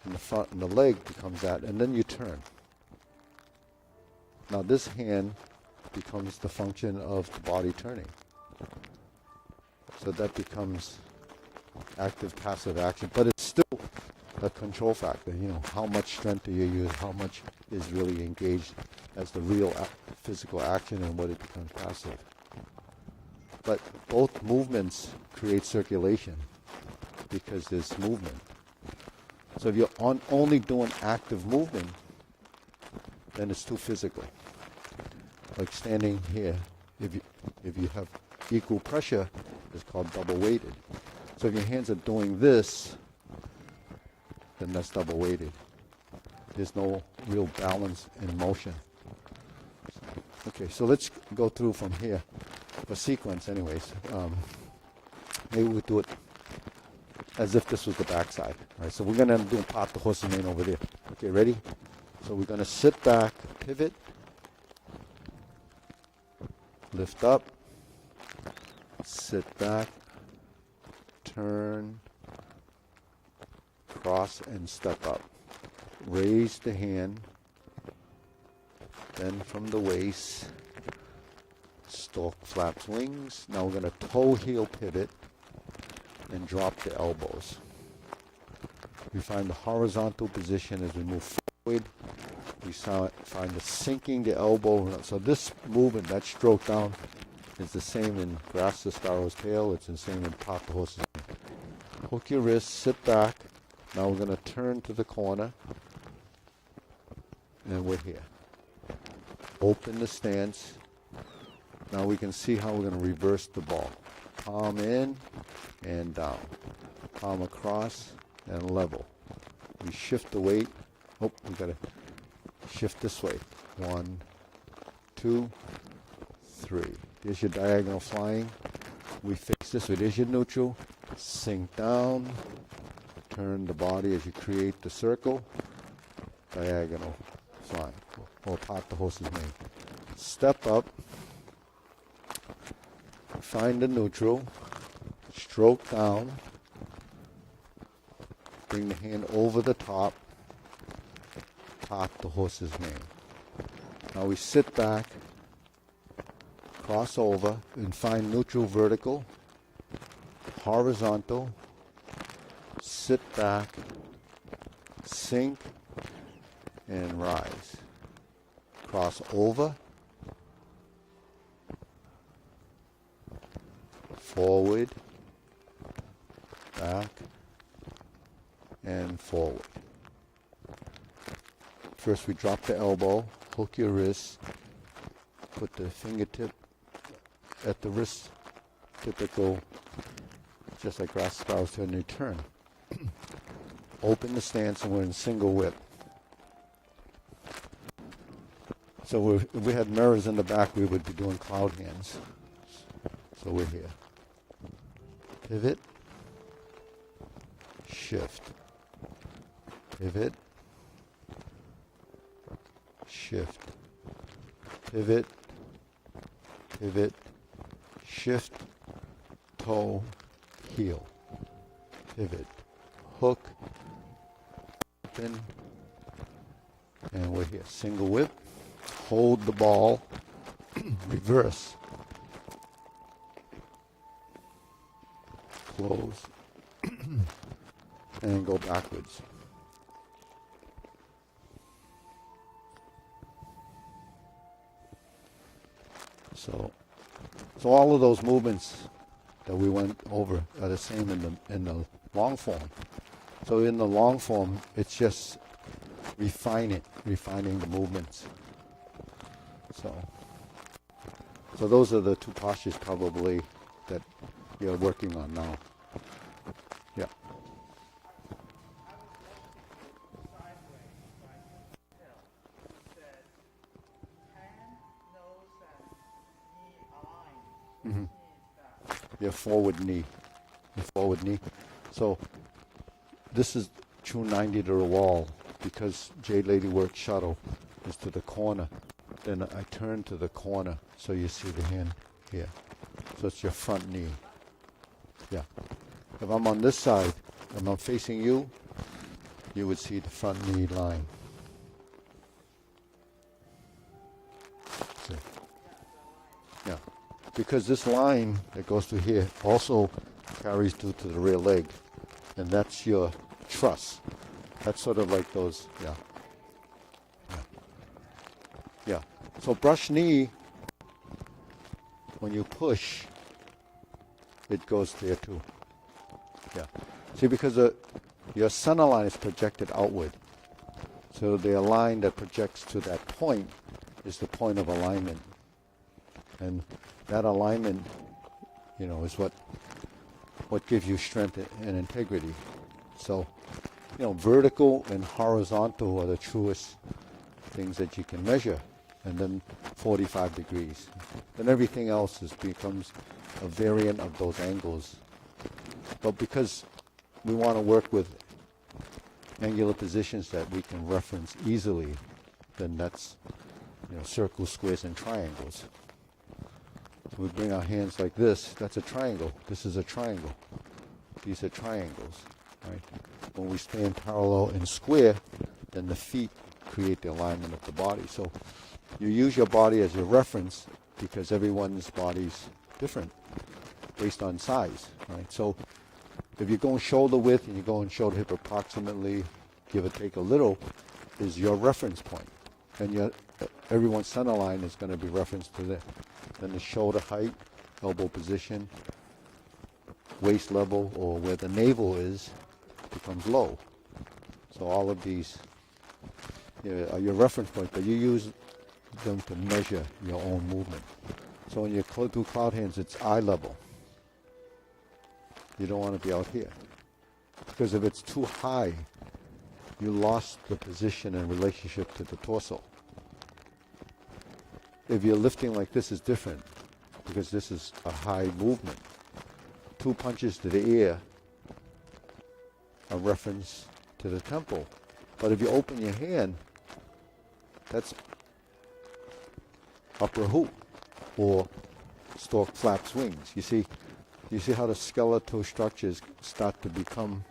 A: in the front and the leg becomes that, and then you turn. Now this hand becomes the function of the body turning. So that becomes active, passive action, but it's still a control factor. You know, how much strength do you use? How much is really engaged as the real physical action, and what it becomes passive. But both movements create circulation because there's movement. So if you're only doing active movement, then it's too physical. Like standing here, if you have equal pressure, it's called double weighted. So if your hands are doing this, then that's double weighted. There's no real balance in motion. Okay, so let's go through from here for sequence anyways. Maybe we'll do it as if this was the backside. All right, so we're going to do part the horse's mane over there. Okay, ready? So we're going to sit back, pivot, lift up, sit back, turn, cross and step up. Raise the hand, then from the waist, stalk flaps wings. Now we're going to toe heel pivot and drop the elbows. We find the horizontal position as we move forward. We find the sinking the elbow. So this movement, that stroke down, is the same in grasp the sparrow's tail. It's the same in pop the horse's mane. Hook your wrist, sit back. Now we're going to turn to the corner. And we're here. Open the stance. Now we can see how we're going to reverse the ball. Palm in and down. Palm across and level. We shift the weight. Oh, we got to shift this way. 1, 2, 3. There's your diagonal flying. We fix this way. There's your neutral. Sink down. Turn the body as you create the circle. Diagonal flying. Or part the horse's mane. Step up. Find the neutral. Stroke down. Bring the hand over the top. Part the horse's mane. Now we sit back. Cross over and find neutral vertical. Horizontal. Sit back. Sink. And rise. Cross over. Forward. Back. And forward. First we drop the elbow. Hook your wrist. Put the fingertip at the wrist. Typical, just like grass sparrows to a turn. Open the stance and we're in single whip. So if we had mirrors in the back, we would be doing cloud hands. So we're here. Pivot. Shift. Pivot. Shift. Pivot. Pivot. Shift. Toe. Heel. Pivot. Hook. Open. And we're here. Single whip. Hold the ball. Reverse. Close. And go backwards. So all of those movements that we went over are the same in the long form. So in the long form, it's just refining the movements. So those are the two postures probably that you're working on now. Yeah. Mm-hmm. Your forward knee. Your forward knee. So this is true 90 to the wall because Jade Lady Work shuttle is to the corner, then I turn to the corner so you see the hand here. So it's your front knee. Yeah. If I'm on this side and I'm facing you, you would see the front knee line. See? Yeah. Because this line that goes through here also carries through to the rear leg. And that's your truss. That's sort of like those, yeah. Yeah. So brush knee, when you push, it goes there too. Yeah. See, because your center line is projected outward. So the line that projects to that point is the point of alignment. And that alignment, is what gives you strength and integrity. So, vertical and horizontal are the truest things that you can measure. And then 45 degrees. Then everything else becomes a variant of those angles. But because we want to work with angular positions that we can reference easily, then that's circles, squares, and triangles. So we bring our hands like this. That's a triangle. This is a triangle. These are triangles. Right? When we stand parallel and square, then the feet create the alignment of the body. So you use your body as your reference because everyone's body's different based on size. Right? So if you're going shoulder width and you're going shoulder hip approximately, give or take a little, is your reference point. And everyone's center line is going to be referenced to that. Then the shoulder height, elbow position, waist level, or where the navel is, becomes low. So all of these are your reference points, but you use them to measure your own movement. So when you do cloud hands, it's eye level. You don't want to be out here. Because if it's too high, you lost the position and relationship to the torso. If you're lifting like this, is different because this is a high movement. 2 punches to the ear are reference to the temple. But if you open your hand, that's upper hoop or stork flaps wings. You see how the skeletal structures start to become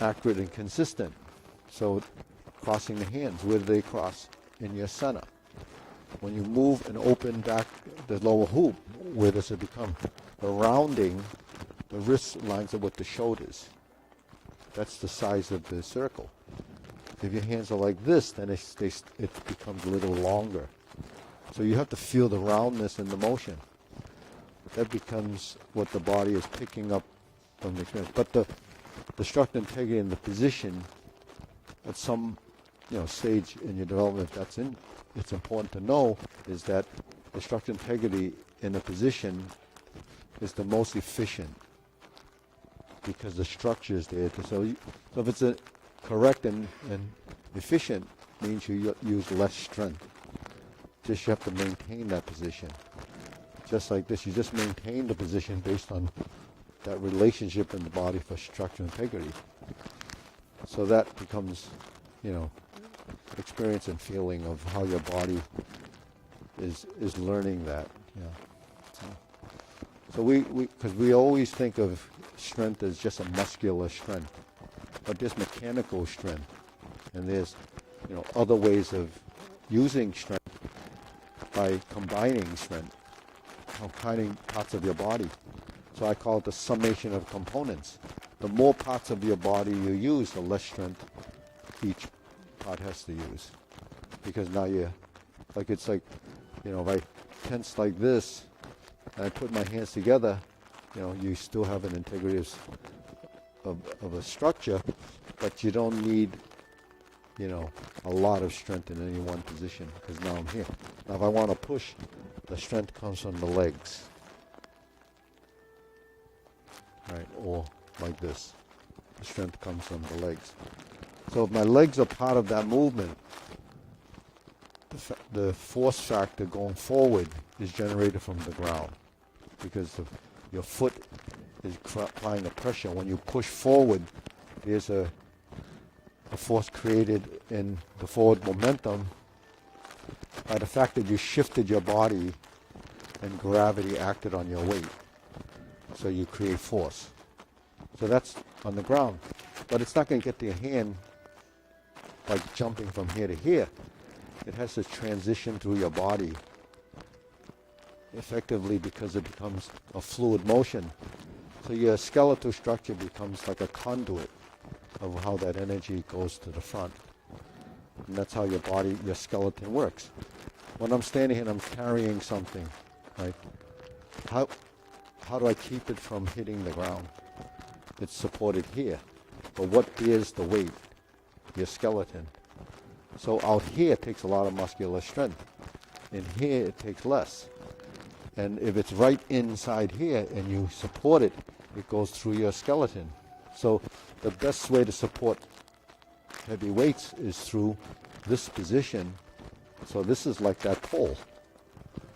A: accurate and consistent. So crossing the hands, where do they cross? In your center. When you move and open back the lower hoop, where does it become? The rounding, the wrist lines up with the shoulders. That's the size of the circle. If your hands are like this, then it becomes a little longer. So you have to feel the roundness in the motion. That becomes what the body is picking up from the experience. But the structure integrity and the position at some stage in your development, it's important to know is that the structure integrity in a position is the most efficient because the structure is there. So if it's correct and efficient, means you use less strength. Just you have to maintain that position. Just like this, you just maintain the position based on that relationship in the body for structure integrity. So that becomes, experience and feeling of how your body is learning that. So because we always think of strength as just a muscular strength, but there's mechanical strength, and there's other ways of using strength by combining strength, combining parts of your body. So I call it the summation of components. The more parts of your body you use, the less strength each part has to use. Because now if I tense like this, and I put my hands together, you still have an integrity of a structure, but you don't need, a lot of strength in any one position, because now I'm here. Now if I want to push, the strength comes from the legs. Right, or like this. The strength comes from the legs. So if my legs are part of that movement, the force factor going forward is generated from the ground because your foot is applying the pressure. When you push forward, there's a a force created in the forward momentum by the fact that you shifted your body and gravity acted on your weight. So you create force. So that's on the ground. But it's not going to get to your hand by jumping from here to here. It has to transition through your body effectively because it becomes a fluid motion. So your skeletal structure becomes like a conduit of how that energy goes to the front. And that's how your body, your skeleton works. When I'm standing here and I'm carrying something, right? How do I keep it from hitting the ground? It's supported here. But what bears the weight? Your skeleton. So out here it takes a lot of muscular strength. In here it takes less. And if it's right inside here and you support it, it goes through your skeleton. So the best way to support heavy weights is through this position. So this is like that pole.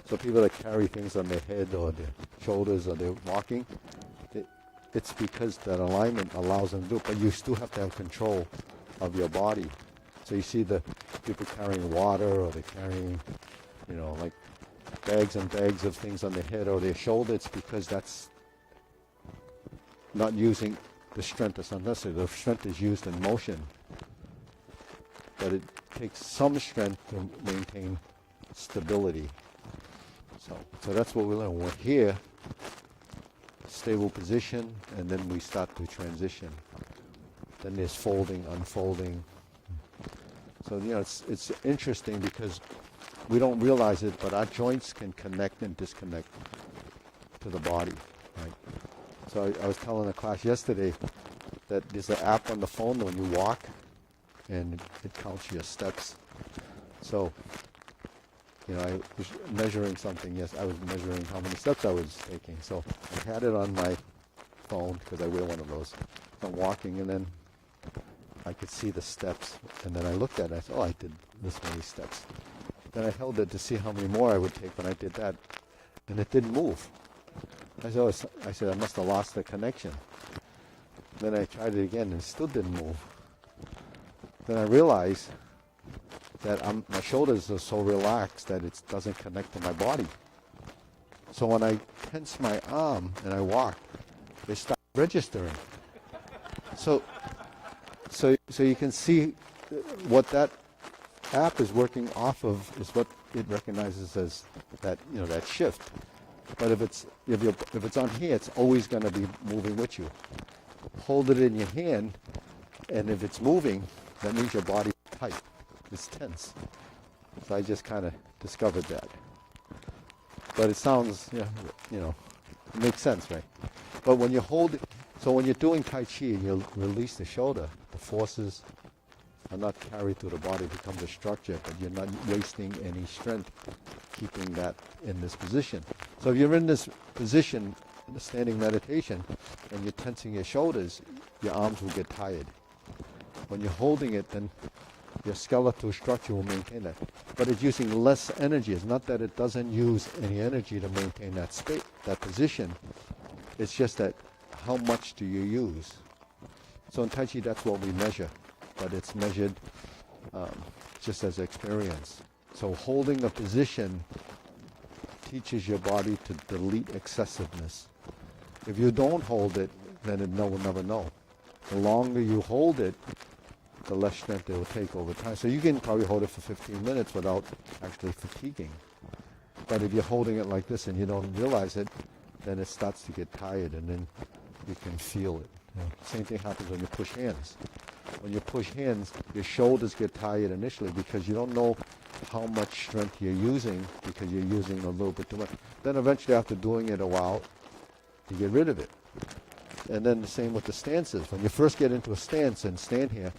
A: So people that carry things on their head or their shoulders or they're walking, it's because that alignment allows them to do it. But you still have to have control of your body. So you see the people carrying water or they're carrying, like bags and bags of things on their head or their shoulder. It's because that's not using the strength that's unnecessary. The strength is used in motion. But it takes some strength to maintain stability. So that's what we learn. We're here, stable position, and then we start to transition. Then there's folding, unfolding. So it's interesting because we don't realize it, but our joints can connect and disconnect to the body, right? So I was telling the class yesterday that there's an app on the phone when you walk, and it counts your steps. So, I was measuring something. Yes, I was measuring how many steps I was taking. So I had it on my phone because I wear one of those. I'm walking, and then I could see the steps. And then I looked at it. I said, I did this many steps. Then I held it to see how many more I would take when I did that. And it didn't move. I said, I must have lost the connection. Then I tried it again, and it still didn't move. Then I realized that my shoulders are so relaxed that it doesn't connect to my body. So when I tense my arm and I walk, they start registering. So you can see what that app is working off of is what it recognizes as that that shift. But if it's on here, it's always going to be moving with you. Hold it in your hand, and if it's moving, that means your body's tight. It's tense. So I just kind of discovered that. But it sounds, it makes sense, right? But when you hold it, so when you're doing Tai Chi and you release the shoulder, the forces are not carried through the body, it becomes a structure, but you're not wasting any strength keeping that in this position. So if you're in this position, in the standing meditation, and you're tensing your shoulders, your arms will get tired. When you're holding it, then your skeletal structure will maintain that. But it's using less energy. It's not that it doesn't use any energy to maintain that space, that position. It's just that how much do you use? So in Tai Chi, that's what we measure. But it's measured just as experience. So holding a position teaches your body to delete excessiveness. If you don't hold it, then it will never know. The longer you hold it, the less strength it will take over time. So you can probably hold it for 15 minutes without actually fatiguing. But if you're holding it like this and you don't realize it, then it starts to get tired and then you can feel it. Same thing happens when you push hands. When you push hands, your shoulders get tired initially because you don't know how much strength you're using because you're using a little bit too much. Then eventually after doing it a while, you get rid of it. And then the same with the stances. When you first get into a stance and stand here,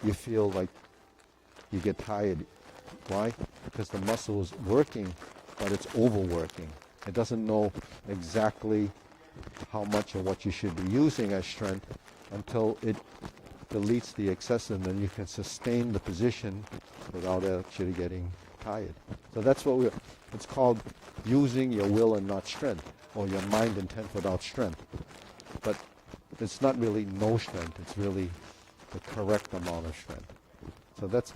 A: you feel like you get tired. Why? Because the muscle is working, but it's overworking. It doesn't know exactly how much or what you should be using as strength until it deletes the excess, and then you can sustain the position without actually getting tired. So that's what it's called using your will and not strength, or your mind intent without strength. But it's not really no strength, it's really the correct amount of strength. So this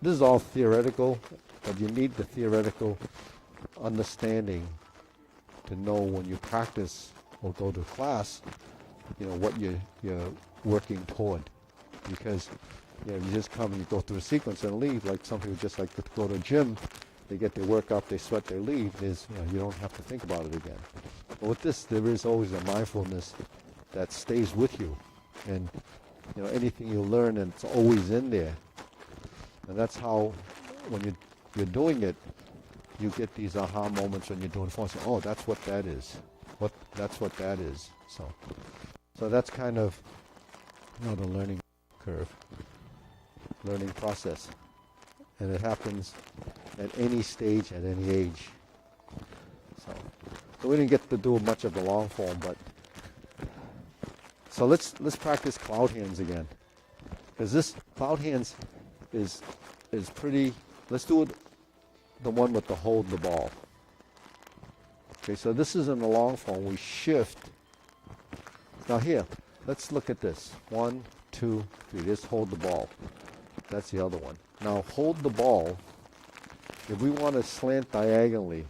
A: is all theoretical, but you need the theoretical understanding to know when you practice or go to class, what you're working toward. Because you just come and you go through a sequence and leave, like some people just like to go to a gym, they get their workout, they sweat, they leave. You don't have to think about it again. But with this, there is always a mindfulness that stays with you. And anything you learn, and it's always in there. And that's how, when you're doing it, you get these aha moments when you're doing form. So, oh, that's what that is. That's what that is. So that's kind of the learning curve, learning process, and it happens at any stage, at any age. So we didn't get to do much of the long form, but so let's practice cloud hands again, because this cloud hands is pretty. Let's do it, the one with the hold the ball. Okay, so this is in the long form. We shift. Now here, let's look at this. 1, 2, 3. Just hold the ball. That's the other one. Now hold the ball. If we want to slant diagonally,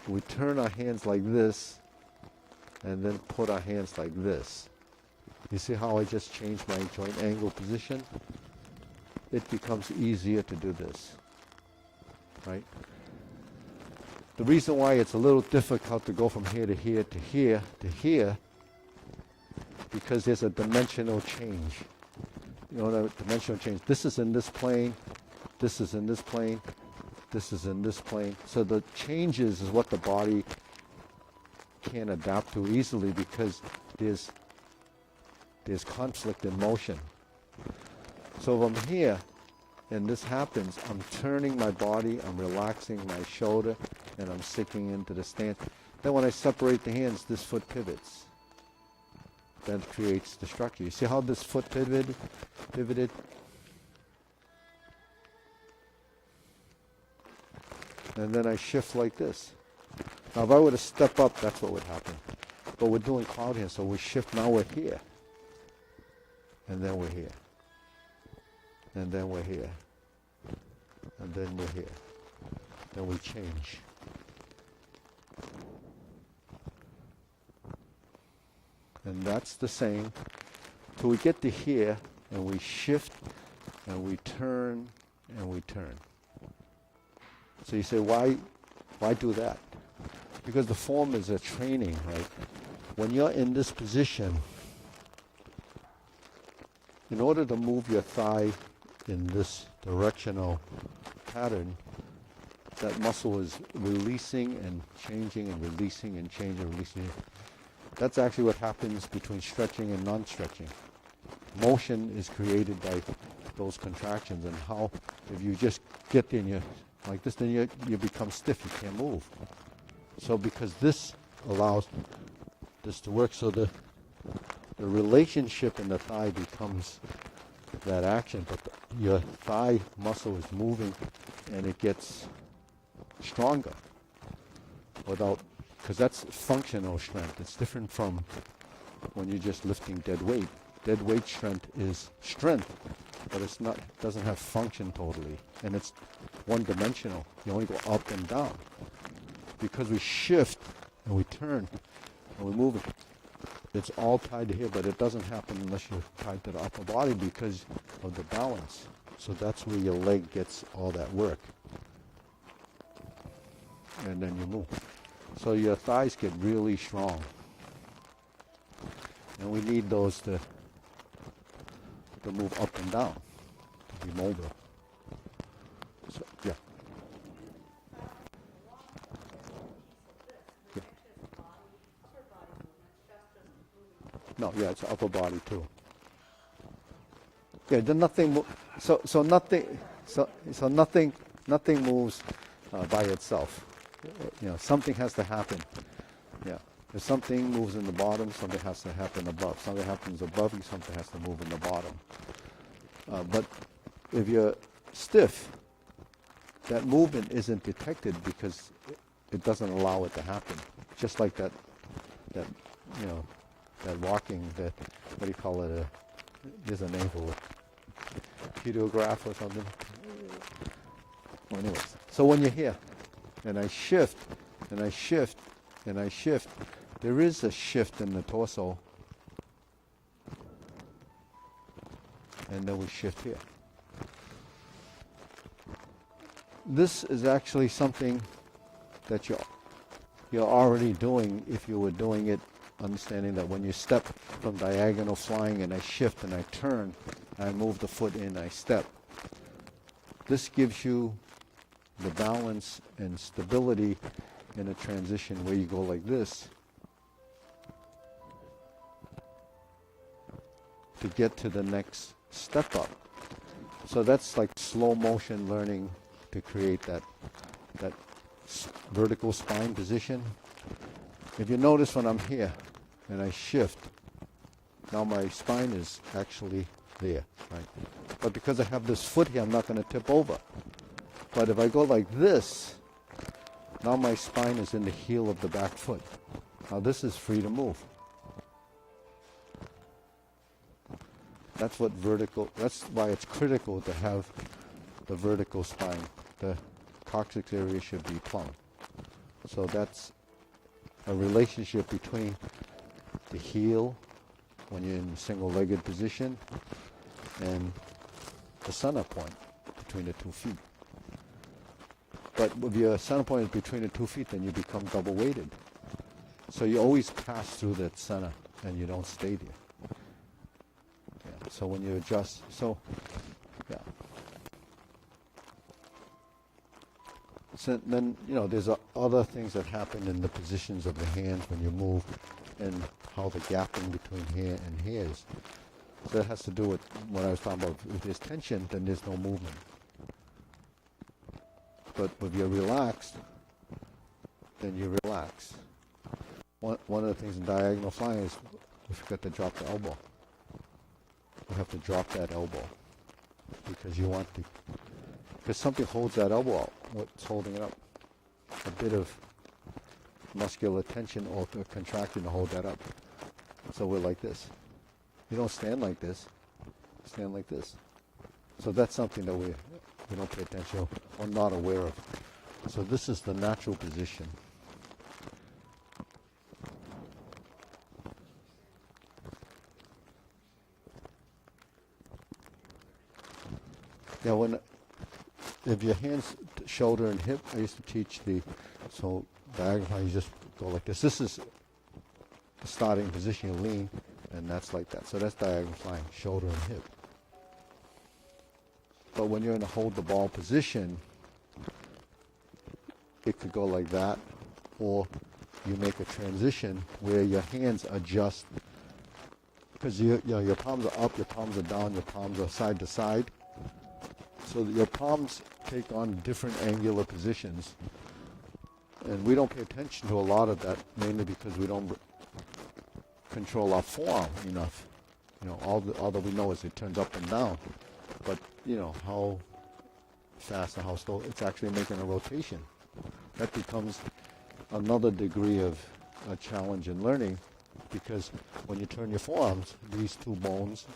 A: we turn our hands like this and then put our hands like this. You see how I just changed my joint angle position? It becomes easier to do this, right? The reason why it's a little difficult to go from here to here to here to here, because there's a dimensional change. The dimensional change. This is in this plane, this is in this plane, this is in this plane. So the changes is what the body can't adapt to easily, because there's conflict in motion. So if I'm here and this happens, I'm turning my body, I'm relaxing my shoulder, and I'm sinking into the stance. Then when I separate the hands, this foot pivots. That creates the structure. You see how this foot pivoted? And then I shift like this. Now if I were to step up, that's what would happen. But we're doing cloud hands, so we shift. Now we're here. And then we're here. And then we're here. And then we're here. Then we change. And that's the same till we get to here, and we shift, and we turn, and we turn. So you say, why do that? Because the form is a training, right? When you're in this position, in order to move your thigh in this directional pattern, that muscle is releasing and changing and releasing and changing and releasing. That's actually what happens between stretching and non-stretching. Motion is created by those contractions, and how, if you just get in you like this, then you become stiff, you can't move. So because this allows this to work, so the relationship in the thigh becomes that action, but your thigh muscle is moving and it gets stronger because that's functional strength. It's different from when you're just lifting dead weight. Dead weight strength is strength, but doesn't have function totally, and it's one-dimensional. You only go up and down. Because we shift and we turn and we move it, it's all tied to here, but it doesn't happen unless you're tied to the upper body because of the balance. So that's where your leg gets all that work. And then you move. So your thighs get really strong. And we need those to move up and down, to be mobile. So, yeah. No, yeah, it's upper body too. Yeah, then nothing. Nothing moves by itself. Something has to happen. Yeah, if something moves in the bottom, something has to happen above. Something happens above you, something has to move in the bottom. But if you're stiff, that movement isn't detected because it doesn't allow it to happen. Just like that walking, what do you call it, There's a name for it. Pedograph or something. Well, anyways, so when you're here, and I shift, and I shift, and I shift, there is a shift in the torso. And then we shift here. This is actually something that you're already doing if you were doing it, understanding that when you step from diagonal flying and I shift and I turn, I move the foot in, I step. This gives you the balance and stability in a transition where you go like this to get to the next step up. So that's like slow motion learning to create that vertical spine position. If you notice when I'm here and I shift, now my spine is actually there, right? But because I have this foot here, I'm not going to tip over. But if I go like this, now my spine is in the heel of the back foot. Now this is free to move. That's why it's critical to have the vertical spine. The coccyx area should be plumb. So that's a relationship between the heel when you're in single-legged position and the center point between the 2 feet. But if your center point is between the 2 feet, then you become double-weighted. So you always pass through that center and you don't stay there. Yeah. So when you adjust, yeah. So then, there's other things that happen in the positions of the hands when you move and how the gapping between here and here is. So that has to do with what I was talking about. If there's tension, then there's no movement. But if you're relaxed, then you relax. One of the things in diagonal flying is we forget to drop the elbow. You have to drop that elbow because because something holds that elbow out. What's holding it up? A bit of muscular tension or contraction to hold that up. So we're like this. You don't stand like this. Stand like this. So that's something that we don't pay attention or not aware of. So this is the natural position. Yeah, if your hands, shoulder and hip, I used to teach so diagonal, you just go like this. This is the starting position, you lean, and that's like that. So that's diagonal flying, shoulder and hip. But when you're in a hold the ball position, it could go like that, or you make a transition where your hands adjust, because your palms are up, your palms are down, your palms are side to side. So that your palms take on different angular positions. And we don't pay attention to a lot of that, mainly because we don't control our forearm enough. All that we know is it turns up and down. But, how fast and how slow, it's actually making a rotation. That becomes another degree of a challenge in learning, because when you turn your forearms, these two bones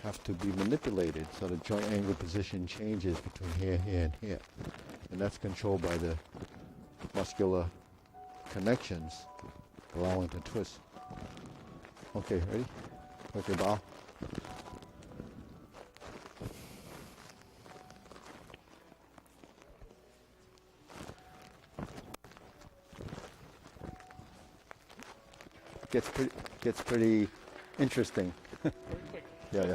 A: have to be manipulated, so the joint angle position changes between here, here, and here. And that's controlled by the muscular connections allowing to twist. Okay, ready? Okay, bow. Gets pretty interesting. Yeah.